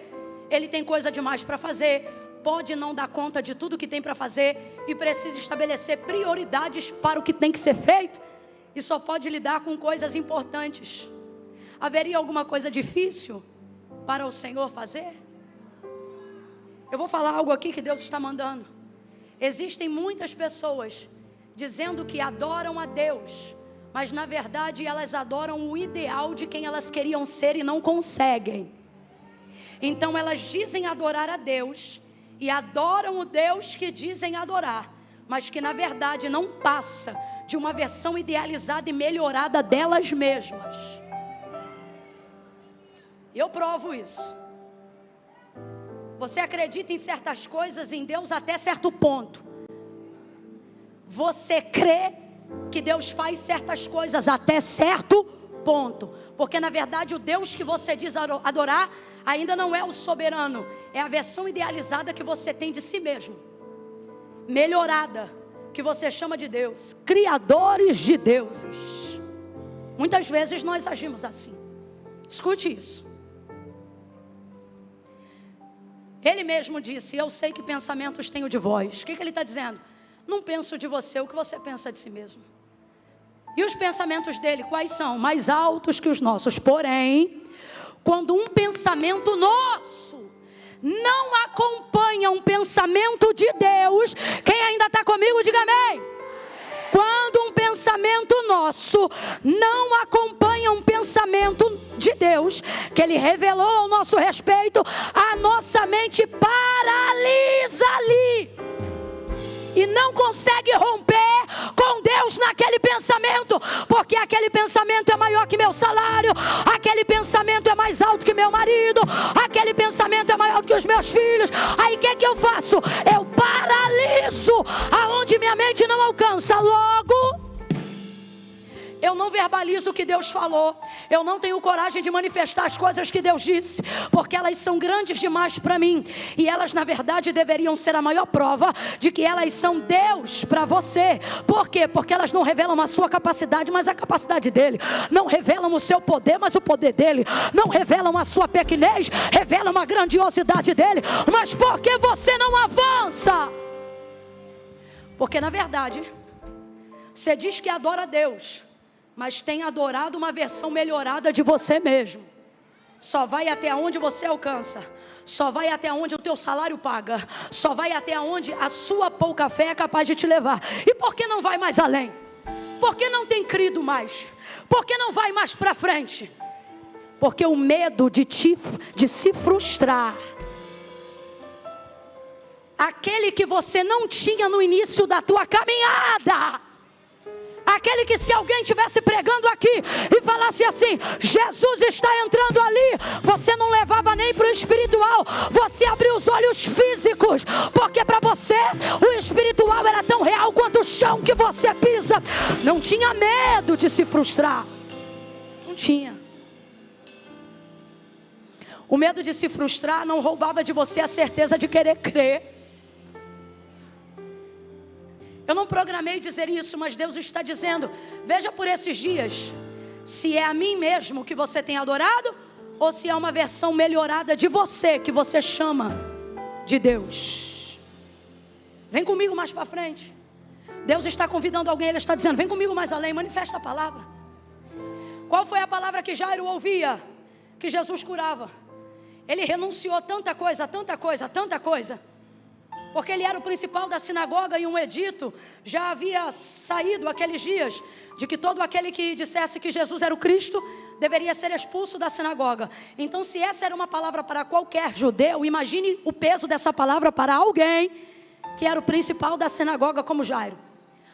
Ele tem coisa demais para fazer, pode não dar conta de tudo que tem para fazer e precisa estabelecer prioridades para o que tem que ser feito, e só pode lidar com coisas importantes. Haveria alguma coisa difícil para o Senhor fazer? Eu vou falar algo aqui que Deus está mandando. Existem muitas pessoas dizendo que adoram a Deus, mas na verdade elas adoram o ideal de quem elas queriam ser e não conseguem. Então elas dizem adorar a Deus e adoram o Deus que dizem adorar, mas que na verdade não passa de uma versão idealizada e melhorada delas mesmas. Eu provo isso. Você acredita em certas coisas em Deus até certo ponto. Você crê que Deus faz certas coisas até certo ponto. Porque na verdade o Deus que você diz adorar ainda não é o soberano. É a versão idealizada que você tem de si mesmo. Melhorada, que você chama de Deus. Criadores de deuses. Muitas vezes nós agimos assim. Escute isso. Ele mesmo disse: eu sei que pensamentos tenho de vós. O que ele está dizendo? Não penso de você o que você pensa de si mesmo. E os pensamentos dele quais são? Mais altos que os nossos. Porém, quando um pensamento nosso não acompanha um pensamento de Deus, quem ainda está comigo, diga amém. Quando um pensamento nosso não acompanha um pensamento de Deus, que Ele revelou ao nosso respeito, a nossa mente paralisa ali e não consegue romper com Deus naquele pensamento, porque aquele pensamento é maior que meu salário, aquele pensamento é mais alto que meu marido, aquele pensamento é maior do que os meus filhos. Aí o que eu faço? Eu paraliso aonde minha mente não alcança. Logo, eu não verbalizo o que Deus falou. Eu não tenho coragem de manifestar as coisas que Deus disse, porque elas são grandes demais para mim. E elas na verdade deveriam ser a maior prova de que elas são Deus para você. Por quê? Porque elas não revelam a sua capacidade, mas a capacidade dele. Não revelam o seu poder, mas o poder dele. Não revelam a sua pequenez, revelam a grandiosidade dele. Mas por que você não avança? Porque na verdade você diz que adora a Deus, mas tem adorado uma versão melhorada de você mesmo. Só vai até onde você alcança. Só vai até onde o teu salário paga. Só vai até onde a sua pouca fé é capaz de te levar. E por que não vai mais além? Por que não tem crido mais? Por que não vai mais para frente? Porque o medo de se frustrar, aquele que você não tinha no início da tua caminhada, aquele que se alguém estivesse pregando aqui e falasse assim: Jesus está entrando ali, você não levava nem para o espiritual, você abriu os olhos físicos, porque para você o espiritual era tão real quanto o chão que você pisa. Não tinha medo de se frustrar. Não tinha. O medo de se frustrar não roubava de você a certeza de querer crer. Eu não programei dizer isso, mas Deus está dizendo: veja por esses dias, se é a mim mesmo que você tem adorado, ou se é uma versão melhorada de você, que você chama de Deus. Vem comigo mais para frente. Deus está convidando alguém, Ele está dizendo: vem comigo mais além, manifesta a palavra. Qual foi a palavra que Jairo ouvia? Que Jesus curava. Ele renunciou tanta coisa, tanta coisa, tanta coisa, porque ele era o principal da sinagoga e um edito já havia saído aqueles dias de que todo aquele que dissesse que Jesus era o Cristo deveria ser expulso da sinagoga. Então, se essa era uma palavra para qualquer judeu, imagine o peso dessa palavra para alguém que era o principal da sinagoga como Jairo.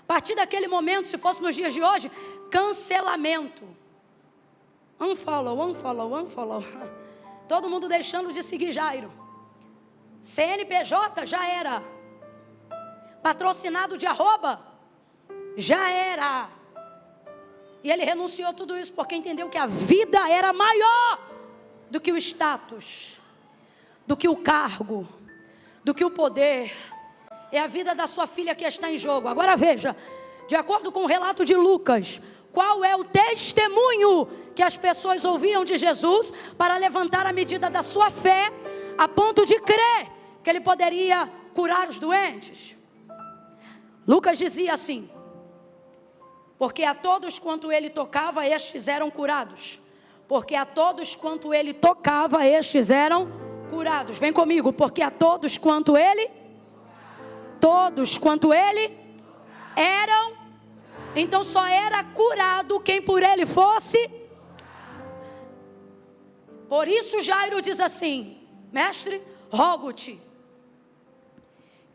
A partir daquele momento, se fosse nos dias de hoje, cancelamento. Unfollow. Todo mundo deixando de seguir Jairo. CNPJ já era. Patrocinado de arroba já era. E ele renunciou a tudo isso porque entendeu que a vida era maior do que o status, do que o cargo, do que o poder. É a vida da sua filha que está em jogo. Agora veja, de acordo com o relato de Lucas, qual é o testemunho que as pessoas ouviam de Jesus para levantar a medida da sua fé a ponto de crer que ele poderia curar os doentes? Lucas dizia assim: porque a todos quanto ele tocava, estes eram curados. Porque a todos quanto ele tocava, estes eram curados. Vem comigo. Porque a todos quanto ele eram. Então só era curado quem por ele fosse. Por isso Jairo diz assim: mestre, rogo-te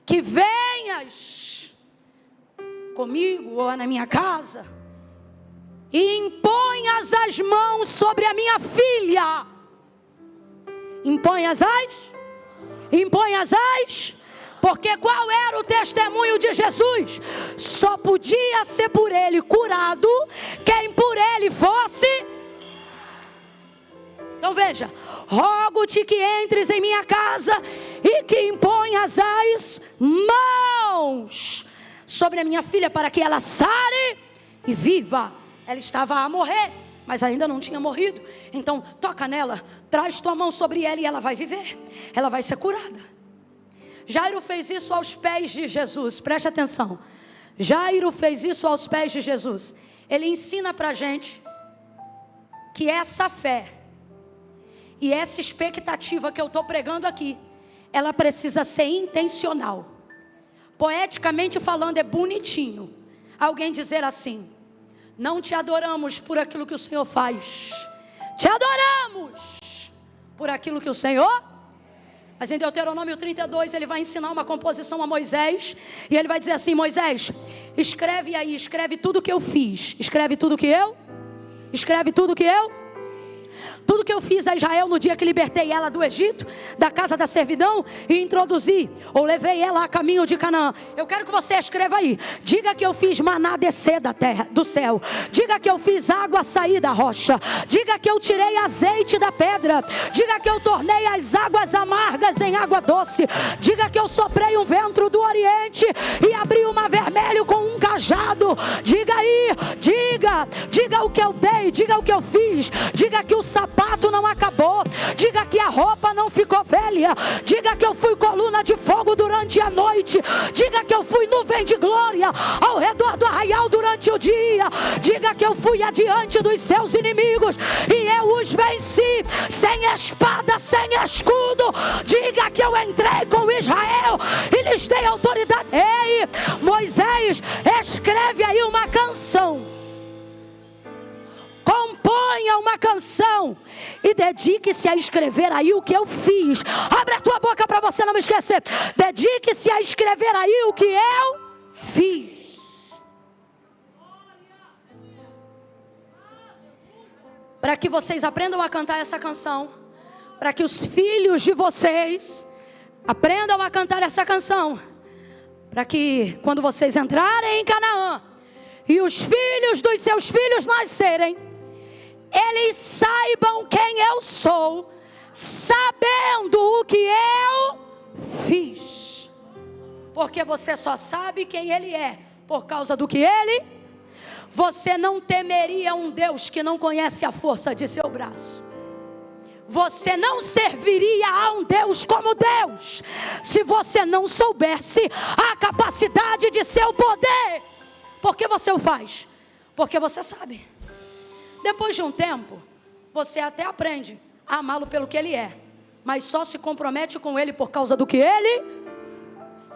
que venhas comigo ou na minha casa, e imponhas as mãos sobre a minha filha. Imponhas porque qual era o testemunho de Jesus? Só podia ser por ele curado quem por ele fosse. Então veja: rogo-te que entres em minha casa e que imponhas as mãos sobre a minha filha para que ela sare e viva. Ela estava a morrer, mas ainda não tinha morrido. Então toca nela, traz tua mão sobre ela e ela vai viver, ela vai ser curada. Jairo fez isso aos pés de Jesus, preste atenção. Jairo fez isso aos pés de Jesus. Ele ensina pra gente que essa fé e essa expectativa que eu estou pregando aqui, ela precisa ser intencional. Poeticamente falando, é bonitinho alguém dizer assim: não te adoramos por aquilo que o Senhor faz, te adoramos por aquilo que o Senhor. Mas em Deuteronômio 32 ele vai ensinar uma composição a Moisés, e ele vai dizer assim: Moisés, escreve aí, escreve tudo que eu fiz, escreve tudo que eu fiz a Israel no dia que libertei ela do Egito, da casa da servidão, e introduzi, ou levei ela a caminho de Canaã. Eu quero que você escreva aí: diga que eu fiz maná descer da terra, do céu. Diga que eu fiz água sair da rocha. Diga que eu tirei azeite da pedra. Diga que eu tornei as águas amargas em água doce. Diga que eu soprei um vento do oriente e abri o mar vermelho com um cajado. Diga aí, diga o que eu dei, diga o que eu fiz. Diga que o sapato não acabou. Diga que a roupa não ficou velha. Diga que eu fui coluna de fogo durante a noite. Diga que eu fui nuvem de glória ao redor do arraial durante o dia. Diga que eu fui adiante dos seus inimigos e eu os venci, sem espada, sem escudo. Diga que eu entrei com Israel e lhes dei autoridade. Ei, Moisés, escreve aí uma canção. Componha uma canção e dedique-se a escrever aí o que eu fiz. Abre a tua boca para você não me esquecer. Dedique-se a escrever aí o que eu fiz. Para que vocês aprendam a cantar essa canção, para que os filhos de vocês aprendam a cantar essa canção, para que quando vocês entrarem em Canaã e os filhos dos seus filhos nascerem, eles saibam quem eu sou, sabendo o que eu fiz. Porque você só sabe quem ele é por causa do que ele. Você não temeria um Deus que não conhece a força de seu braço. Você não serviria a um Deus como Deus se você não soubesse a capacidade de seu poder. Por que você o faz? Porque você sabe. Depois de um tempo, você até aprende a amá-lo pelo que ele é, mas só se compromete com ele por causa do que ele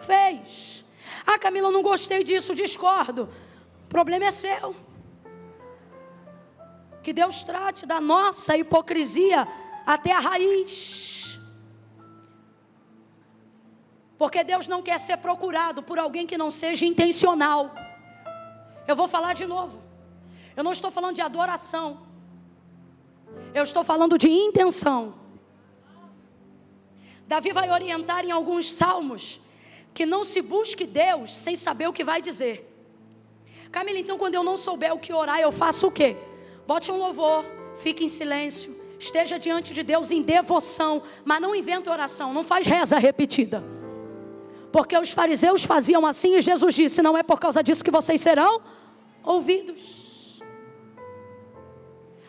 fez. Ah, Camila, eu não gostei disso, discordo. O problema é seu. Que Deus trate da nossa hipocrisia até a raiz. Porque Deus não quer ser procurado por alguém que não seja intencional. Eu vou falar de novo. Eu não estou falando de adoração. Eu estou falando de intenção. Davi vai orientar em alguns salmos que não se busque Deus sem saber o que vai dizer. Camila, então quando eu não souber o que orar, eu faço o quê? Bote um louvor, fique em silêncio, esteja diante de Deus em devoção, mas não invente oração, não faz reza repetida. Porque os fariseus faziam assim e Jesus disse: não é por causa disso que vocês serão ouvidos.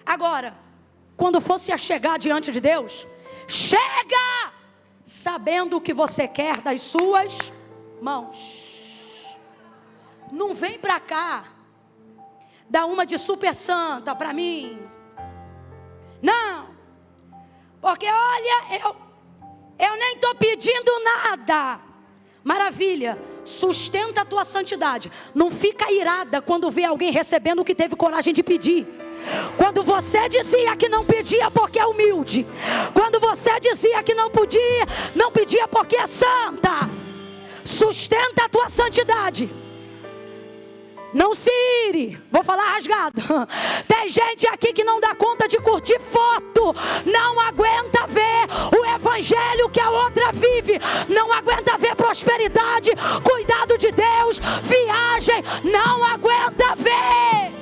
Agora, quando fosse a chegar diante de Deus, chega sabendo o que você quer das suas mãos. Não vem para cá dar uma de super santa para mim. Não. Porque olha, eu nem estou pedindo nada. Maravilha. Sustenta a tua santidade. Não fica irada quando vê alguém recebendo o que teve coragem de pedir. Quando você dizia que não pedia porque é humilde, quando você dizia que não podia, não pedia porque é santa, sustenta a tua santidade. Não se ire. Vou falar rasgado. Tem gente aqui que não dá conta de curtir foto. Não aguenta ver o evangelho que a outra vive. Não aguenta ver prosperidade, cuidado de Deus, viagem. Não aguenta ver.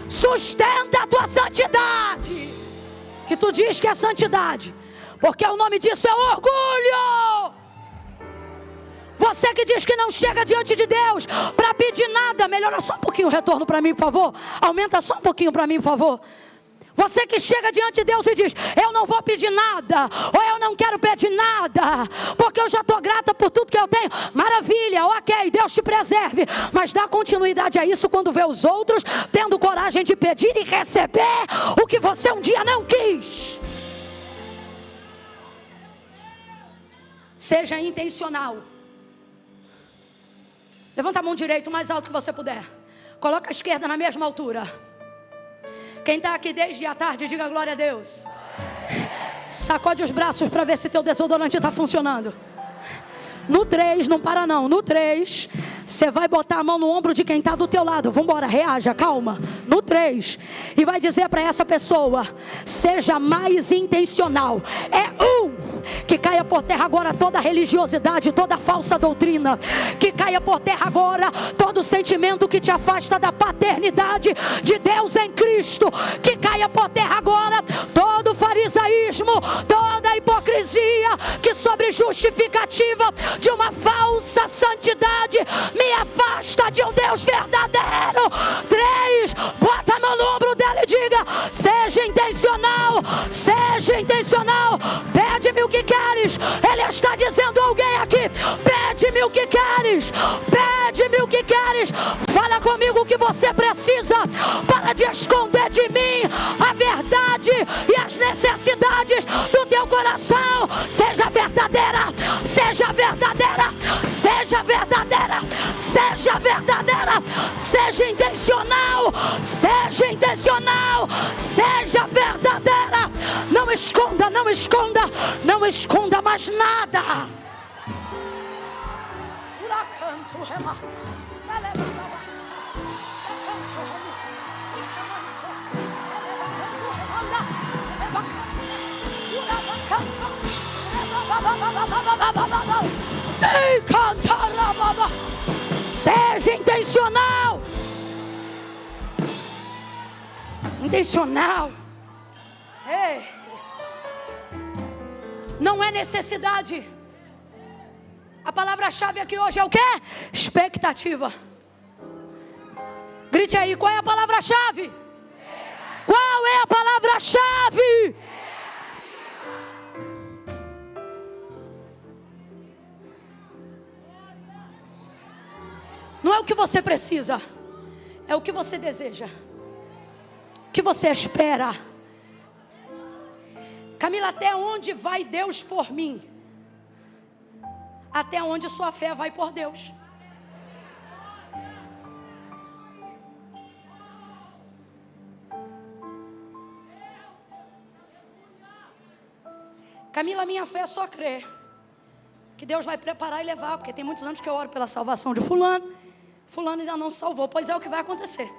Sustenta a tua santidade. Que tu diz que é santidade. Porque o nome disso é orgulho. Você que diz que não chega diante de Deus para pedir nada, melhora só um pouquinho o retorno para mim, por favor. Aumenta só um pouquinho para mim, por favor. Você que chega diante de Deus e diz: eu não vou pedir nada, ou eu não quero pedir nada, porque eu já estou grata por tudo que eu tenho. Maravilha, ok, Deus te preserve. Mas dá continuidade a isso quando vê os outros tendo coragem de pedir e receber o que você um dia não quis. Seja intencional. Levanta a mão direita o mais alto que você puder. Coloca a esquerda na mesma altura. Quem está aqui desde a tarde, diga glória a Deus. Sacode os braços para ver se teu desodorante está funcionando. No 3, não para não. No 3, você vai botar a mão no ombro de quem está do teu lado. Vamos embora, reaja, calma. No 3. E vai dizer para essa pessoa: seja mais intencional. Que caia por terra agora toda religiosidade, toda falsa doutrina. Que caia por terra agora todo sentimento que te afasta da paternidade de Deus em Cristo. Que caia por terra agora todo farisaísmo, toda hipocrisia que sobre justificativa de uma falsa santidade me afasta de um Deus verdadeiro. 3, bota a mão no ombro dela e diga: seja intencional, seja intencional. Pede-me o que queres. Ele está dizendo a alguém aqui: pede-me o que queres, pede-me o que queres. Fala comigo o que você precisa. Para de esconder de mim a verdade e as necessidades do teu coração. Seja verdadeira, seja verdadeira, seja verdadeira, seja verdadeira, seja intencional, seja intencional, seja verdadeira. Não esconda, não esconda, não esconda mais nada. Seja intencional. Intencional. Ei. Não é necessidade. A palavra-chave aqui hoje é o quê? Expectativa. Grite aí, qual é a palavra-chave? Qual é a palavra-chave? Não é o que você precisa, é o que você deseja, o que você espera. Camila, até onde vai Deus por mim? Até onde sua fé vai por Deus. Camila, minha fé só crê que Deus vai preparar e levar, porque tem muitos anos que eu oro pela salvação de fulano. Fulano ainda não se salvou. Pois é o que vai acontecer.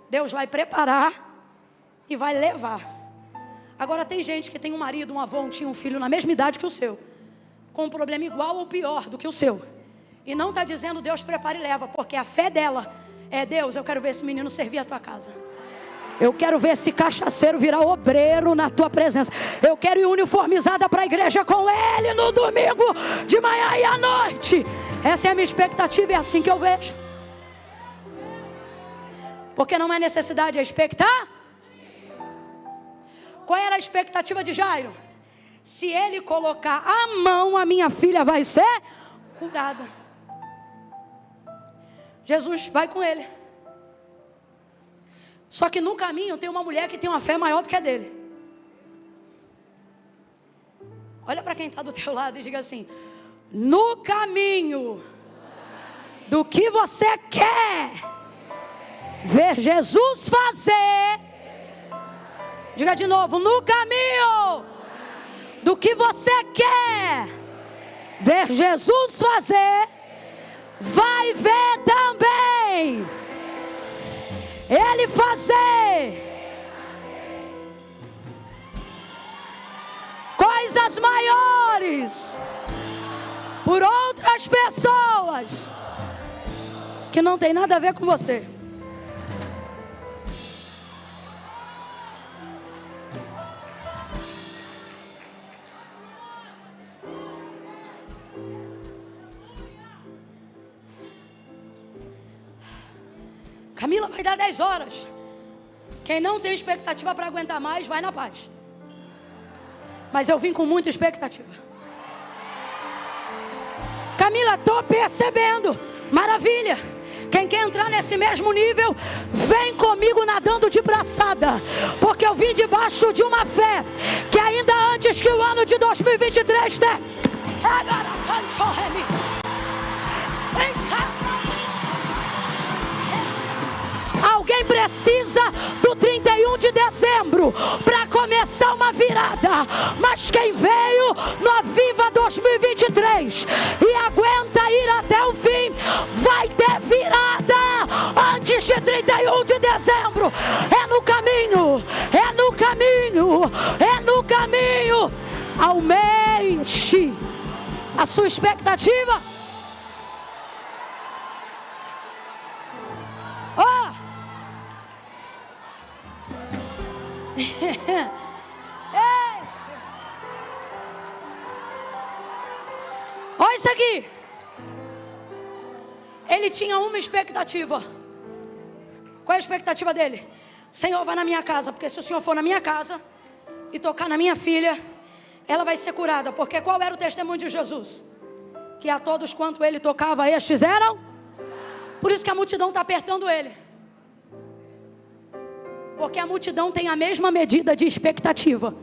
Deus vai preparar e vai levar. Agora tem gente que tem um marido, um avô, um tio, um filho na mesma idade que o seu, com um problema igual ou pior do que o seu, e não está dizendo Deus prepara e leva, porque a fé dela é: Deus, eu quero ver esse menino servir a tua casa. Eu quero ver esse cachaceiro virar obreiro na tua presença. Eu quero ir uniformizada para a igreja com ele no domingo de manhã e à noite. Essa é a minha expectativa, é assim que eu vejo. Porque não é necessidade, é expectar. Qual era a expectativa de Jairo? Se ele colocar a mão, a minha filha vai ser curada. Jesus vai com ele. Só que no caminho tem uma mulher que tem uma fé maior do que a dele. Olha para quem está do teu lado e diga assim: no caminho do que você quer ver Jesus fazer. Diga de novo: no caminho do que você quer ver Jesus fazer, vai ver também Ele fazer coisas maiores por outras pessoas que não tem nada a ver com você. Camila, vai dar 10 horas. Quem não tem expectativa para aguentar mais, vai na paz. Mas eu vim com muita expectativa. Camila, estou percebendo. Maravilha. Quem quer entrar nesse mesmo nível, vem comigo nadando de braçada. Porque eu vim debaixo de uma fé que ainda antes que o ano de 2023 Alguém precisa do 31 de dezembro para começar uma virada. Mas quem veio no Aviva 2023 e aguenta ir até o fim, vai ter virada antes de 31 de dezembro. É no caminho, é no caminho, é no caminho. Aumente a sua expectativa. Olha isso aqui. Ele tinha uma expectativa. Qual é a expectativa dele? Senhor, vai na minha casa, porque se o Senhor for na minha casa e tocar na minha filha, ela vai ser curada. Porque qual era o testemunho de Jesus? Que a todos quanto ele tocava, estes eram. Por isso que a multidão está apertando ele. Porque a multidão tem a mesma medida de expectativa.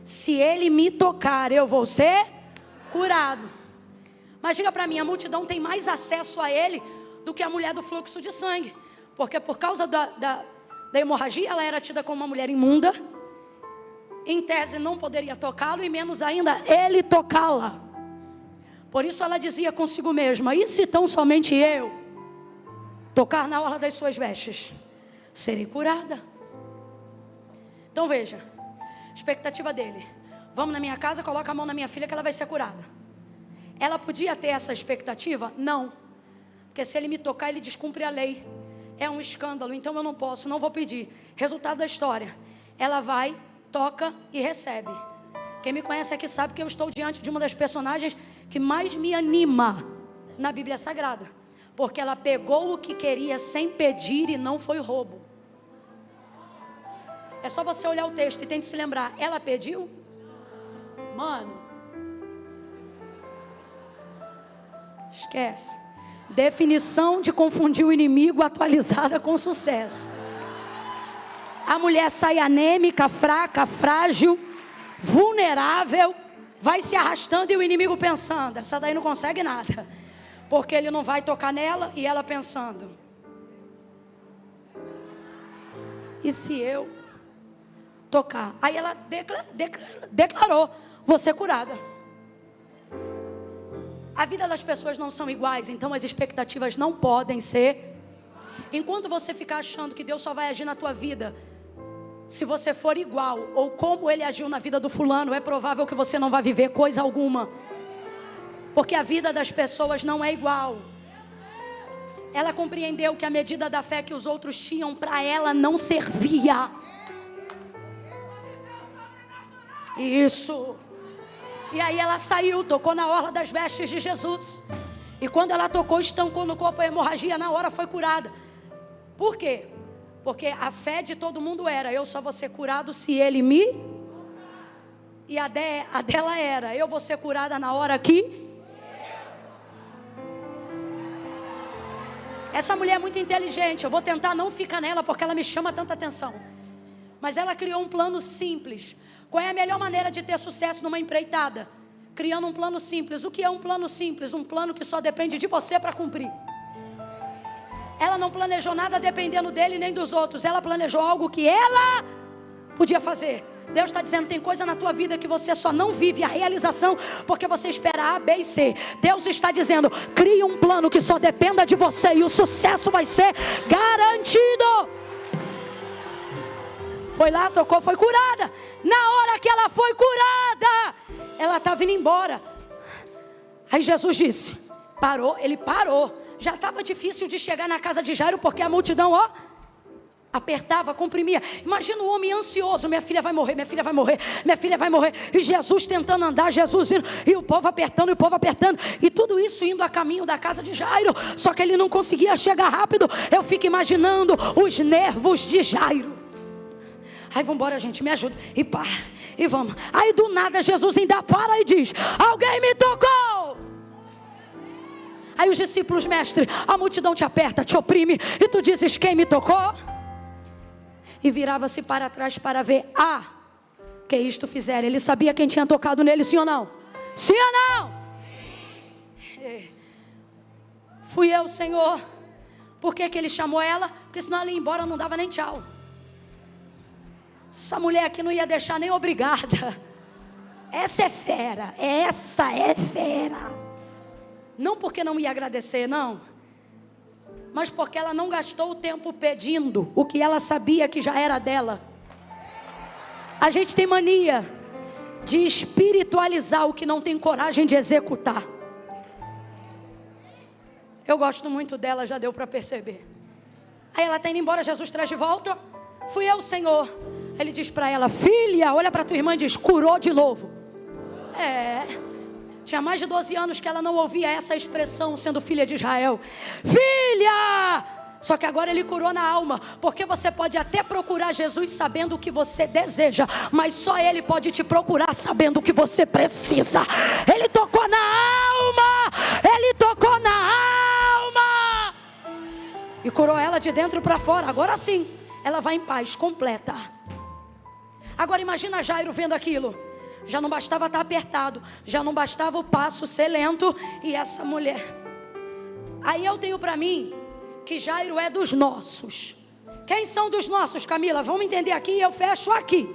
Se ele me tocar, eu vou ser curado. Mas diga para mim, a multidão tem mais acesso a ele do que a mulher do fluxo de sangue. Porque por causa da hemorragia, ela era tida como uma mulher imunda. Em tese não poderia tocá-lo, e menos ainda ele tocá-la. Por isso ela dizia consigo mesma: e se tão somente eu tocar na orla das suas vestes, serei curada. Então veja, expectativa dele: vamos na minha casa, coloca a mão na minha filha que ela vai ser curada. Ela podia ter essa expectativa? Não. Porque se ele me tocar, ele descumpre a lei. É um escândalo, então eu não posso, não vou pedir. Resultado da história: ela vai, toca e recebe. Quem me conhece aqui sabe que eu estou diante de uma das personagens que mais me anima na Bíblia Sagrada. Porque ela pegou o que queria sem pedir e não foi roubo. É só você olhar o texto e tente se lembrar. Ela pediu? Mano, esquece. Definição de confundir o inimigo atualizada com sucesso. A mulher sai anêmica, fraca, frágil, vulnerável, vai se arrastando e o inimigo pensando: essa daí não consegue nada, porque ele não vai tocar nela. E ela pensando: e se eu tocar? Aí ela declarou: vou ser curada. A vida das pessoas não são iguais, então as expectativas não podem ser. Enquanto você ficar achando que Deus só vai agir na tua vida se você for igual, ou como ele agiu na vida do fulano, é provável que você não vai viver coisa alguma. Porque a vida das pessoas não é igual. Ela compreendeu que a medida da fé que os outros tinham para ela não servia. Isso. E aí ela saiu, tocou na orla das vestes de Jesus. E quando ela tocou, estancou no corpo a hemorragia, na hora foi curada. Por quê? Porque a fé de todo mundo era: eu só vou ser curado se ele me... E a dela era: eu vou ser curada na hora que... Essa mulher é muito inteligente. Eu vou tentar não ficar nela porque ela me chama tanta atenção. Mas ela criou um plano simples. Qual é a melhor maneira de ter sucesso numa empreitada? Criando um plano simples. O que é um plano simples? Um plano que só depende de você para cumprir. Ela não planejou nada dependendo dele nem dos outros. Ela planejou algo que ela podia fazer. Deus está dizendo, tem coisa na tua vida que você só não vive a realização porque você espera A, B e C. Deus está dizendo, crie um plano que só dependa de você e o sucesso vai ser garantido. Foi lá, tocou, foi curada. Na hora que ela foi curada, ela estava indo embora. Aí Jesus disse, parou, ele parou. Já estava difícil de chegar na casa de Jairo, porque a multidão, apertava, comprimia. Imagina o homem ansioso, minha filha vai morrer, minha filha vai morrer, minha filha vai morrer. E Jesus tentando andar, Jesus indo, e o povo apertando, e o povo apertando. E tudo isso indo a caminho da casa de Jairo. Só que ele não conseguia chegar rápido. Eu fico imaginando os nervos de Jairo. Aí vamos embora, gente, me ajuda. E pá, e vamos. Aí do nada Jesus ainda para e diz, alguém me tocou. Aí os discípulos, mestre, a multidão te aperta, te oprime, e tu dizes, quem me tocou? E virava-se para trás para ver, que isto fizeram. Ele sabia quem tinha tocado nele, sim ou não? Sim ou não? Sim. Fui eu, Senhor. Por que ele chamou ela? Porque senão ela ia embora, não dava nem tchau. Essa mulher aqui não ia deixar nem obrigada. Essa é fera, essa é fera. Não porque não ia agradecer, não, mas porque ela não gastou o tempo pedindo o que ela sabia que já era dela. A gente tem mania de espiritualizar o que não tem coragem de executar. Eu gosto muito dela, já deu para perceber. Aí ela está indo embora, Jesus traz de volta. Fui eu, Senhor. Ele diz para ela, filha, olha para tua irmã e diz, curou de novo. Tinha mais de 12 anos que ela não ouvia essa expressão, sendo filha de Israel. Filha! Só que agora ele curou na alma. Porque você pode até procurar Jesus sabendo o que você deseja, mas só ele pode te procurar sabendo o que você precisa. Ele tocou na alma! Ele tocou na alma! E curou ela de dentro para fora. Agora sim, ela vai em paz completa. Agora imagina Jairo vendo aquilo. Já não bastava estar apertado, já não bastava o passo ser lento, e essa mulher. Aí eu tenho para mim que Jairo é dos nossos. Quem são dos nossos, Camila? Vamos entender aqui e eu fecho aqui.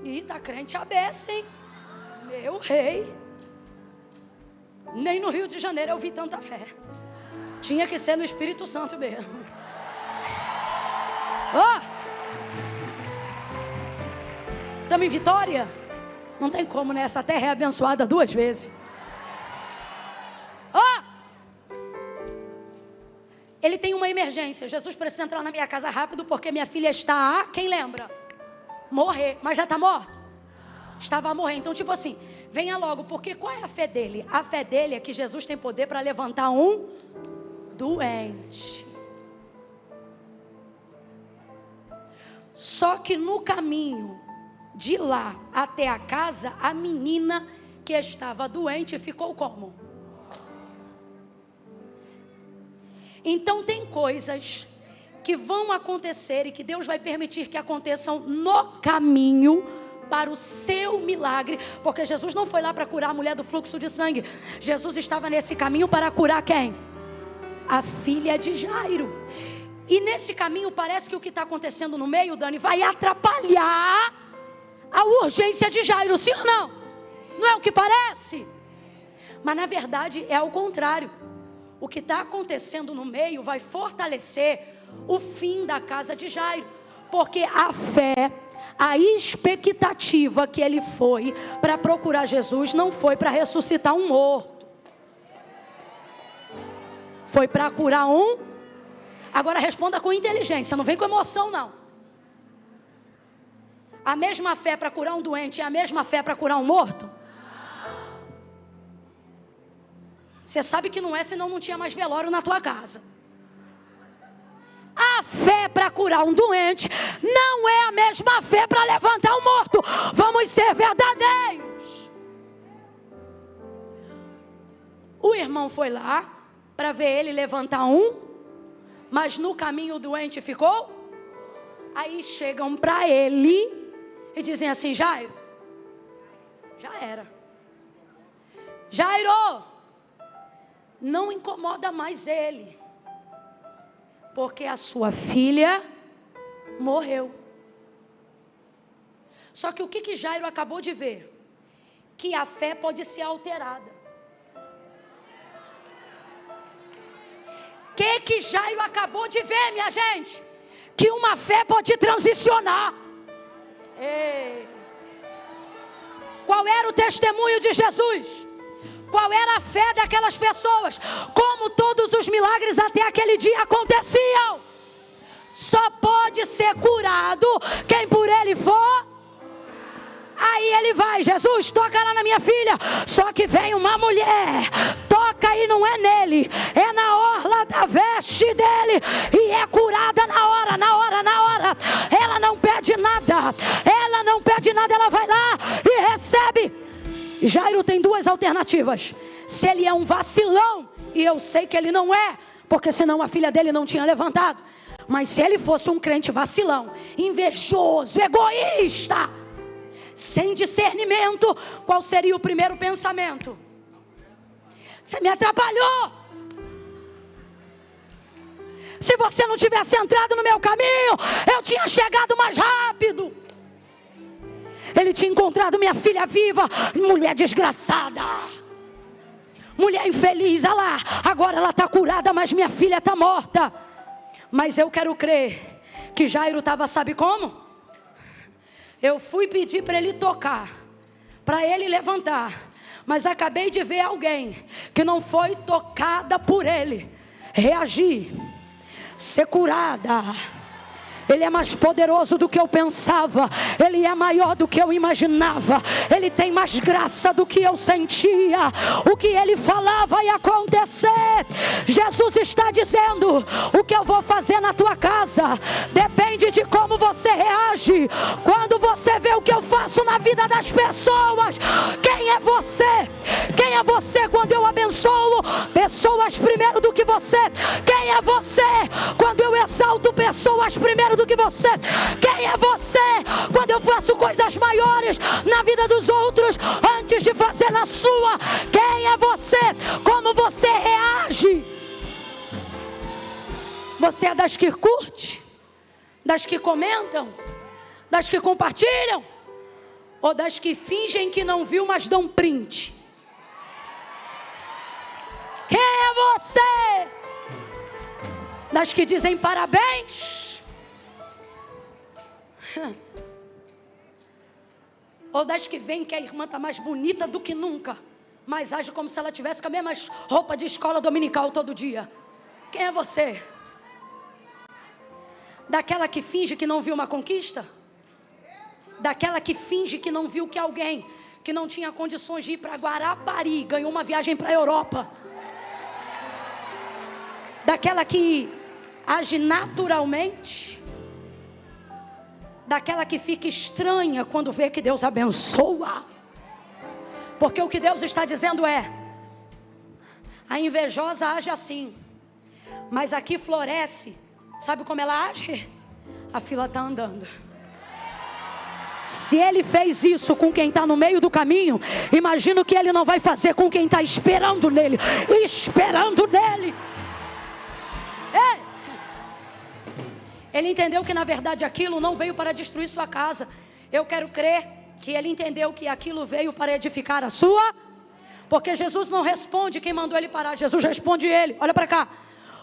Ih, tá crente a beça, hein? Meu rei. Nem no Rio de Janeiro eu vi tanta fé. Tinha que ser no Espírito Santo mesmo. Estamos em Vitória? Não tem como, né? Essa terra é abençoada 2 vezes. Ele tem uma emergência. Jesus precisa entrar na minha casa rápido porque minha filha está quem lembra? Morrer. Mas já está morta? Estava a morrer. Então tipo assim, venha logo. Porque qual é a fé dele? A fé dele é que Jesus tem poder para levantar um doente. Só que no caminho de lá até a casa, a menina que estava doente ficou como? Então tem coisas que vão acontecer e que Deus vai permitir que aconteçam no caminho para o seu milagre, porque Jesus não foi lá para curar a mulher do fluxo de sangue. Jesus estava nesse caminho para curar quem? A filha de Jairo. E nesse caminho parece que o que está acontecendo no meio, Dani, vai atrapalhar a urgência de Jairo, sim ou não? Não é o que parece? Mas na verdade é o contrário. O que está acontecendo no meio vai fortalecer o fim da casa de Jairo. Porque a fé, a expectativa que ele foi para procurar Jesus não foi para ressuscitar um morto. Foi para curar um. Agora responda com inteligência, não vem com emoção não. A mesma fé para curar um doente é a mesma fé para curar um morto? Você sabe que não é, senão não tinha mais velório na tua casa. A fé para curar um doente não é a mesma fé para levantar um morto. Vamos ser verdadeiros. O irmão foi lá para ver ele levantar um, mas no caminho o doente ficou. Aí chegam para ele e dizem assim, Jairo, já era. Jairo, não incomoda mais ele, porque a sua filha morreu. Só que o que Jairo acabou de ver? Que a fé pode ser alterada. Que Jairo acabou de ver, minha gente? Que uma fé pode transicionar. Ei. Qual era o testemunho de Jesus? Qual era a fé daquelas pessoas? Como todos os milagres até aquele dia aconteciam. Só pode ser curado quem por ele for. Aí ele vai, Jesus, toca lá na minha filha. Só que vem uma mulher, toca e não é nele, é na orla da veste dele, e é curada na hora. Ela não pede nada, ela vai lá e recebe. Jairo tem duas alternativas. Se ele é um vacilão, e eu sei que ele não é, porque senão a filha dele não tinha levantado. Mas se ele fosse um crente vacilão, invejoso, egoísta, sem discernimento, qual seria o primeiro pensamento? Você me atrapalhou. Se você não tivesse entrado no meu caminho, eu tinha chegado mais rápido. Ele tinha encontrado minha filha viva. Mulher desgraçada, mulher infeliz, olha lá, agora ela está curada, mas minha filha está morta. Mas eu quero crer que Jairo estava, sabe como? Eu fui pedir para ele tocar, para ele levantar, mas acabei de ver alguém que não foi tocada por ele reagir, ser curada. Ele é mais poderoso do que eu pensava. Ele é maior do que eu imaginava. Ele tem mais graça do que eu sentia. O que ele falava ia acontecer. Jesus está dizendo: o que eu vou fazer na tua casa depende de como você reage. Quando você vê o que eu faço na vida das pessoas, quem é você? Quem é você quando eu abençoo pessoas primeiro do que você? Quem é você quando eu exalto pessoas primeiro do que você? Quem é você quando eu faço coisas maiores na vida dos outros antes de fazer na sua? Quem é você? Como você reage? Você é das que curte? Das que comentam? Das que compartilham? Ou das que fingem que não viu, mas dão print? Quem é você? Das que dizem parabéns? Ou das que veem que a irmã está mais bonita do que nunca, mas age como se ela tivesse com a mesma roupa de escola dominical todo dia? Quem é você? Daquela que finge que não viu uma conquista? Daquela que finge que não viu que alguém que não tinha condições de ir para Guarapari ganhou uma viagem para a Europa? Daquela que age naturalmente? Daquela que fica estranha quando vê que Deus abençoa? Porque o que Deus está dizendo é: a invejosa age assim, mas aqui floresce. Sabe como ela age? A fila está andando. Se ele fez isso com quem está no meio do caminho, imagino que ele não vai fazer com quem está esperando nele. Esperando nele. Ei! Ele entendeu que na verdade aquilo não veio para destruir sua casa. Eu quero crer que ele entendeu que aquilo veio para edificar a sua. Porque Jesus não responde quem mandou ele parar, Jesus responde ele. Olha para cá.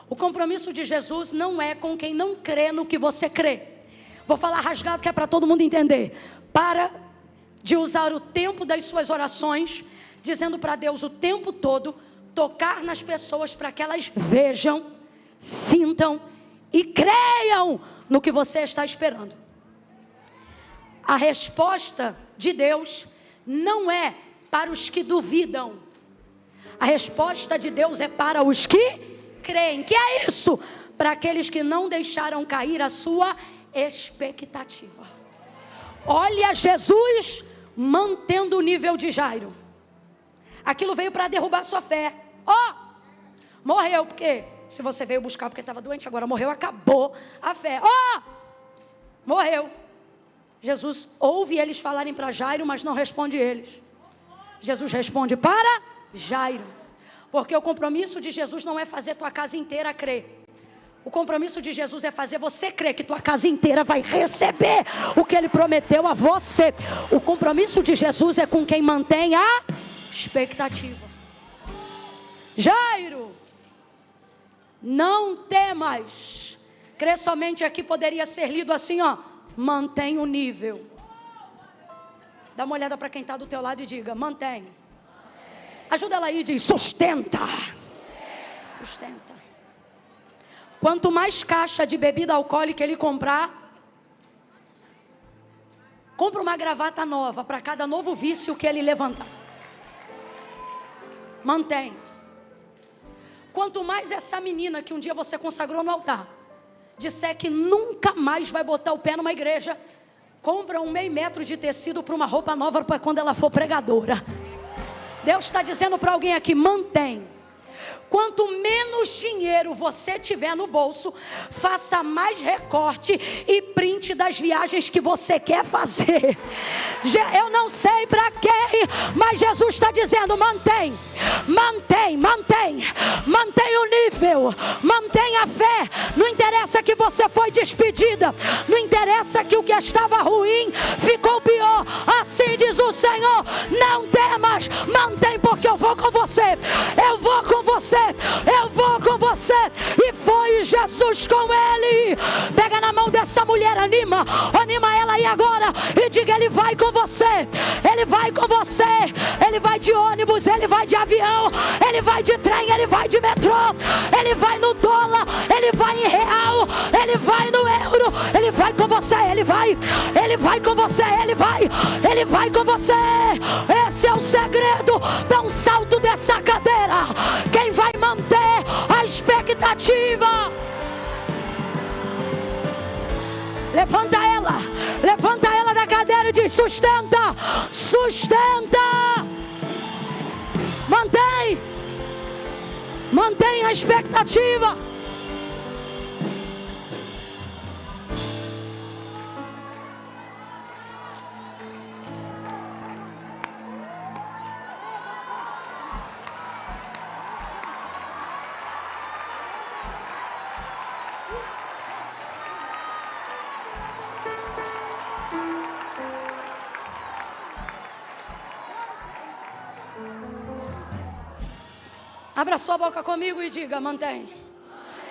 O compromisso de Jesus não é com quem não crê no que você crê. Vou falar rasgado que é para todo mundo entender. Para de usar o tempo das suas orações dizendo para Deus o tempo todo tocar nas pessoas para que elas vejam, sintam e creiam no que você está esperando. A resposta de Deus não é para os que duvidam. A resposta de Deus é para os que creem. Que é isso? Para aqueles que não deixaram cair a sua expectativa. Olha Jesus mantendo o nível de Jairo. Aquilo veio para derrubar sua fé. Morreu porque... Se você veio buscar porque estava doente, agora morreu, acabou a fé. Morreu. Jesus ouve eles falarem para Jairo, mas não responde eles. Jesus responde para Jairo. Porque o compromisso de Jesus não é fazer tua casa inteira crer. O compromisso de Jesus é fazer você crer que tua casa inteira vai receber o que Ele prometeu a você. O compromisso de Jesus é com quem mantém a expectativa. Jairo, não temas. Crer somente aqui poderia ser lido assim, ó. Mantém o nível. Dá uma olhada para quem está do teu lado e diga, mantém. Ajuda ela aí e diz, sustenta. Sustenta. Quanto mais caixa de bebida alcoólica ele compra uma gravata nova para cada novo vício que ele levantar. Mantém. Quanto mais essa menina que um dia você consagrou no altar disser que nunca mais vai botar o pé numa igreja, compra um meio metro de tecido para uma roupa nova para quando ela for pregadora. Deus está dizendo para alguém aqui, mantém. Quanto menos dinheiro você tiver no bolso, faça mais recorte e print das viagens que você quer fazer. Eu não sei para quem, mas Jesus está dizendo, mantém. Mantém, mantém. Mantém o nível. Mantém a fé. Não interessa que você foi despedida. Não interessa que o que estava ruim ficou pior. Assim diz o Senhor, não temas. Mantém, porque eu vou com você. Eu vou com você. Eu vou com você. E foi Jesus com ele. Pega na mão dessa mulher, anima ela aí agora e diga, ele vai com você. Ele vai com você. Ele vai de ônibus, ele vai de avião, ele vai de trem, ele vai de metrô, ele vai no dólar, ele vai em real, ele vai no euro, ele vai com você, ele vai com você, ele vai com você. Esse é o segredo. Dá um salto dessa cadeira. Quem vai manter a expectativa? Levanta ela da cadeira e diz, sustenta, sustenta. Mantém a expectativa. Abra sua boca comigo e diga, mantém.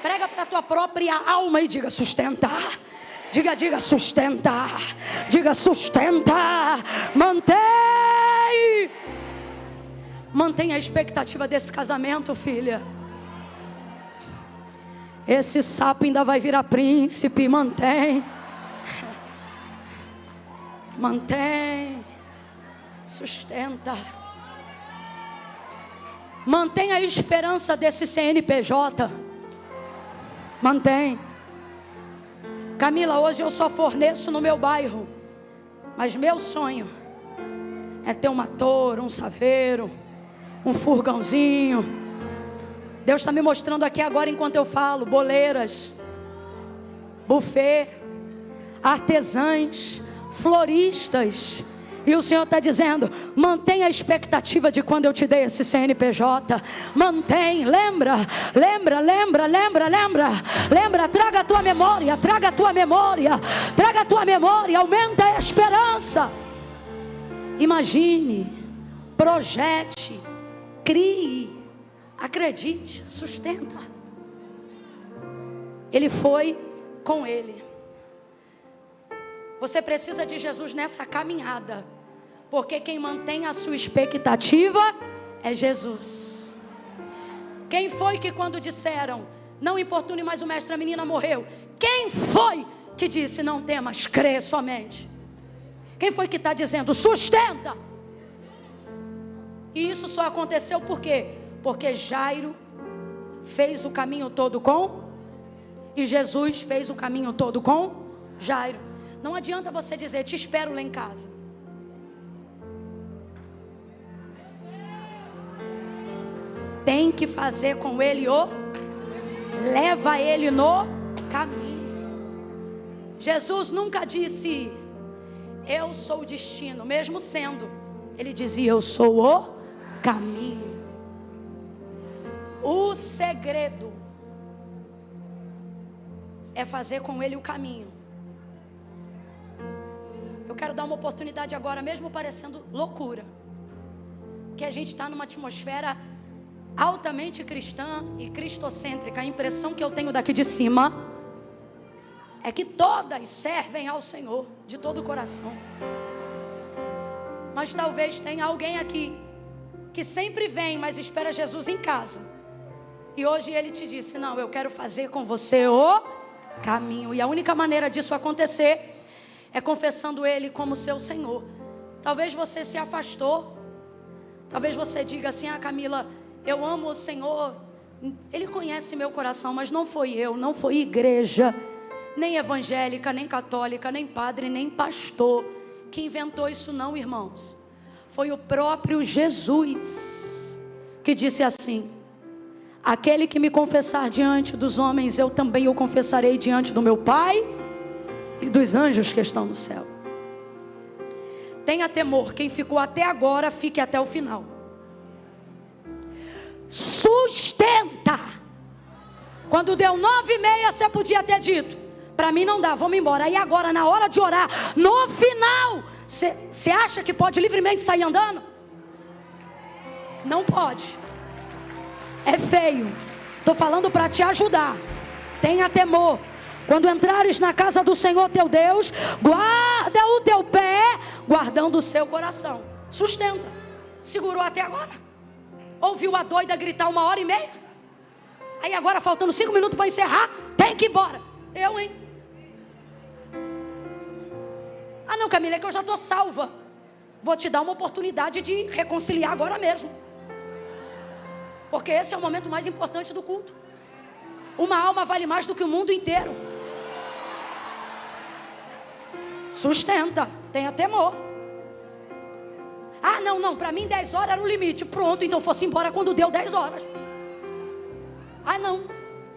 Prega para a tua própria alma e diga, sustenta. Diga, sustenta. Diga, sustenta. Mantém. Mantém a expectativa desse casamento, filha. Esse sapo ainda vai virar príncipe. Mantém. Mantém. Sustenta. Mantém a esperança desse CNPJ. Mantém. Camila, hoje eu só forneço no meu bairro, mas meu sonho é ter uma Toro, um Saveiro, um furgãozinho. Deus está me mostrando aqui agora enquanto eu falo, boleiras, buffet, artesãs, floristas. E o Senhor está dizendo, mantenha a expectativa de quando eu te dei esse CNPJ. Mantém, lembra, traga a tua memória, aumenta a esperança. Imagine, projete, crie, acredite, sustenta. Ele foi com ele. Você precisa de Jesus nessa caminhada, porque quem mantém a sua expectativa é Jesus. Quem foi que quando disseram, não importune mais o mestre, a menina morreu? Quem foi que disse, não temas, crê somente? Quem foi que está dizendo, sustenta? E isso só aconteceu por quê? Porque Jairo fez o caminho todo e Jesus fez o caminho todo com Jairo. Não adianta você dizer, te espero lá em casa. Tem que fazer com ele leva ele no caminho. Jesus nunca disse, eu sou o destino, mesmo sendo. Ele dizia, eu sou o caminho. O segredo é fazer com ele o caminho. Eu quero dar uma oportunidade agora, mesmo parecendo loucura, que a gente está numa atmosfera altamente cristã e cristocêntrica. A impressão que eu tenho daqui de cima é que todas servem ao Senhor de todo o coração. Mas talvez tenha alguém aqui que sempre vem, mas espera Jesus em casa. E hoje ele te disse: não, eu quero fazer com você o caminho. E a única maneira disso acontecer é confessando ele como seu Senhor. Talvez você se afastou. Talvez você diga assim: ah, Camila, eu amo o Senhor, Ele conhece meu coração, mas não foi eu, não foi igreja, nem evangélica, nem católica, nem padre, nem pastor que inventou isso não, irmãos. Foi o próprio Jesus que disse assim: aquele que me confessar diante dos homens, eu também o confessarei diante do meu Pai e dos anjos que estão no céu. Tenha temor, quem ficou até agora, fique até o final. Sustenta. Quando deu 9h30, você podia ter dito: para mim não dá, vamos embora. Aí agora, na hora de orar, no final, você acha que pode livremente sair andando? Não pode. É feio. Estou falando para te ajudar. Tenha temor. Quando entrares na casa do Senhor teu Deus, guarda o teu pé, guardando o seu coração. Sustenta. Segurou até agora? Ouviu a doida gritar 1h30? Aí agora, faltando 5 minutos para encerrar, tem que ir embora. Eu, hein? Ah não, Camila, é que eu já estou salva. Vou te dar uma oportunidade de reconciliar agora mesmo. Porque esse é o momento mais importante do culto. Uma alma vale mais do que o mundo inteiro. Sustenta, tenha temor. Ah, não, para mim 10 horas era o limite. Pronto, então fosse embora quando deu 10 horas. Ah, não,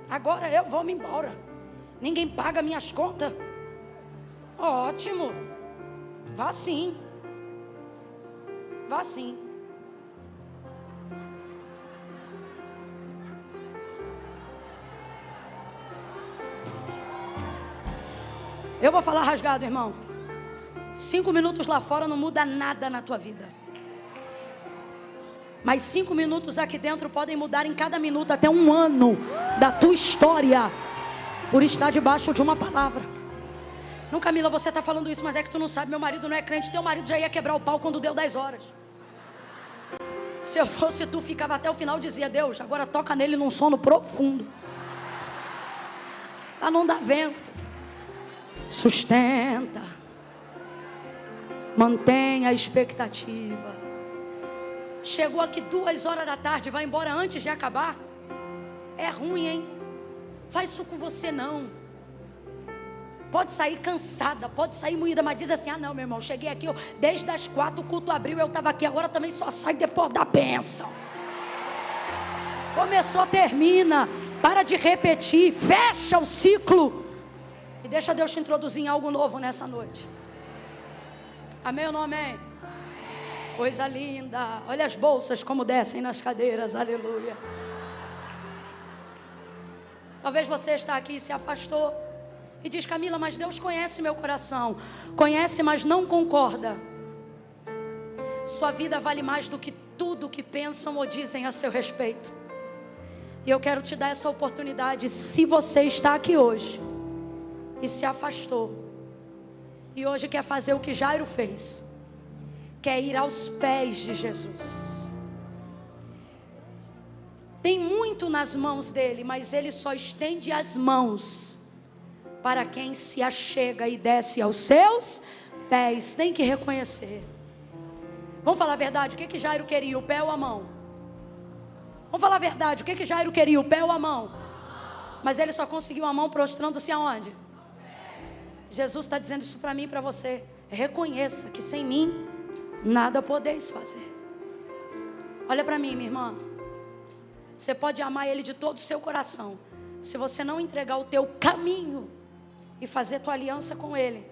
agora eu vou me embora. Ninguém paga minhas contas. Ótimo. Vá sim. Vá sim. Eu vou falar rasgado, irmão. 5 minutos lá fora não muda nada na tua vida. Mas 5 minutos aqui dentro podem mudar em cada minuto até 1 ano da tua história, por estar debaixo de uma palavra. Não, Camila, você está falando isso, mas é que tu não sabe, meu marido não é crente. Teu marido já ia quebrar o pau quando deu 10 horas. Se eu fosse tu, ficava até o final e dizia: Deus, agora toca nele num sono profundo, para não dar vento. Sustenta. Mantenha a expectativa. Chegou aqui 2 horas da tarde, vai embora antes de acabar. É ruim, hein? Faz isso com você não. Pode sair cansada, pode sair moída, mas diz assim: ah não, meu irmão, cheguei aqui, desde as 4 o culto abriu, eu estava aqui, agora também só sai depois da bênção. Começou, termina. Para de repetir, fecha o ciclo e deixa Deus te introduzir em algo novo nessa noite. Amém ou não amém? Coisa linda. Olha as bolsas como descem nas cadeiras. Aleluia. Talvez você está aqui e se afastou e diz: Camila, mas Deus conhece meu coração. Conhece, mas não concorda. Sua vida vale mais do que tudo que pensam ou dizem a seu respeito. E eu quero te dar essa oportunidade. Se você está aqui hoje e se afastou, e hoje quer fazer o que Jairo fez, quer ir aos pés de Jesus. Tem muito nas mãos dele, mas ele só estende as mãos para quem se achega e desce aos seus pés. Tem que reconhecer. Vamos falar a verdade, o que Jairo queria, o pé ou a mão? Vamos falar a verdade, o que Jairo queria, o pé ou a mão? Mas ele só conseguiu a mão prostrando-se aonde? Jesus está dizendo isso para mim e para você. Reconheça que sem mim nada podeis fazer. Olha para mim, minha irmã. Você pode amar Ele de todo o seu coração. Se você não entregar o teu caminho e fazer tua aliança com Ele,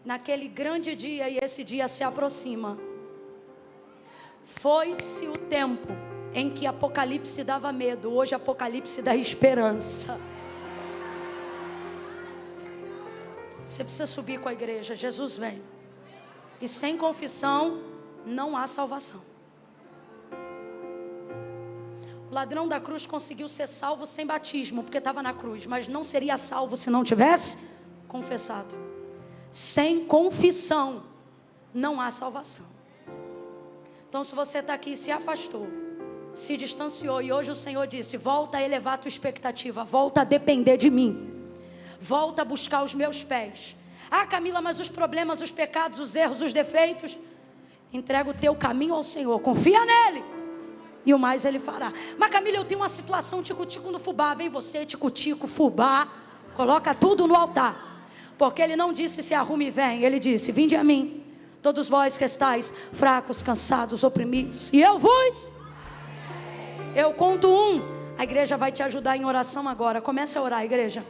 naquele grande dia, e esse dia se aproxima, foi-se o tempo em que Apocalipse dava medo. Hoje Apocalipse dá esperança. Você precisa subir com a igreja. Jesus vem. E sem confissão não há salvação. O ladrão da cruz conseguiu ser salvo sem batismo, porque estava na cruz, mas não seria salvo se não tivesse confessado. Sem confissão não há salvação. Então, se você está aqui e se afastou, se distanciou, e hoje o Senhor disse: volta a elevar a tua expectativa, volta a depender de mim, volta a buscar os meus pés. Ah, Camila, mas os problemas, os pecados, os erros, os defeitos, entrega o teu caminho ao Senhor, confia nele, e o mais ele fará. Mas Camila, eu tenho uma situação tico-tico no fubá. Vem você, tico-tico, fubá, coloca tudo no altar, porque ele não disse se arrume e vem, ele disse: vinde a mim, todos vós que estáis fracos, cansados, oprimidos, e eu conto 1, a igreja vai te ajudar em oração agora. Comece a orar, igreja.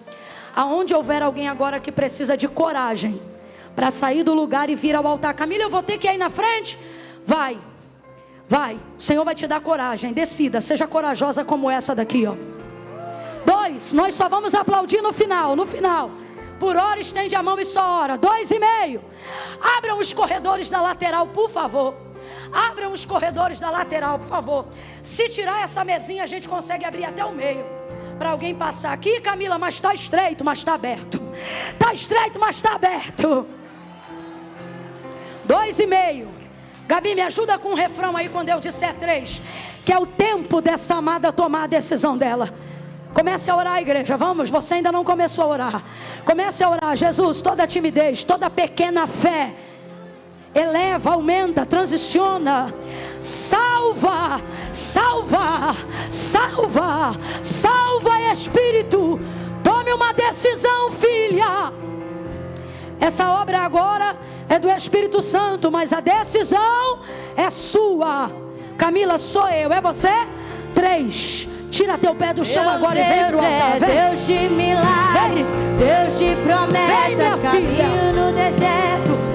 Aonde houver alguém agora que precisa de coragem para sair do lugar e vir ao altar: Camila, eu vou ter que ir aí na frente. Vai, o Senhor vai te dar coragem. Decida, seja corajosa como essa daqui, ó. 2, nós só vamos aplaudir no final. Por hora estende a mão e só ora. 2,5. Abram os corredores da lateral, por favor. Abram os corredores da lateral, por favor. Se tirar essa mesinha, a gente consegue abrir até o meio, para alguém passar aqui. Camila, mas está estreito, mas está aberto. Está estreito, mas está aberto. 2,5. Gabi, me ajuda com um refrão aí quando eu disser 3, que é o tempo dessa amada tomar a decisão dela. Comece a orar, igreja, vamos, você ainda não começou a orar. Comece a orar. Jesus, toda timidez, toda pequena fé, eleva, aumenta, transiciona. Salva, Espírito. Tome uma decisão, filha. Essa obra agora é do Espírito Santo, mas a decisão é sua. Camila, sou eu, é você? 3. Tira teu pé do chão agora e vem pro altar. Deus de milagres, Deus de promessas, caminho no deserto.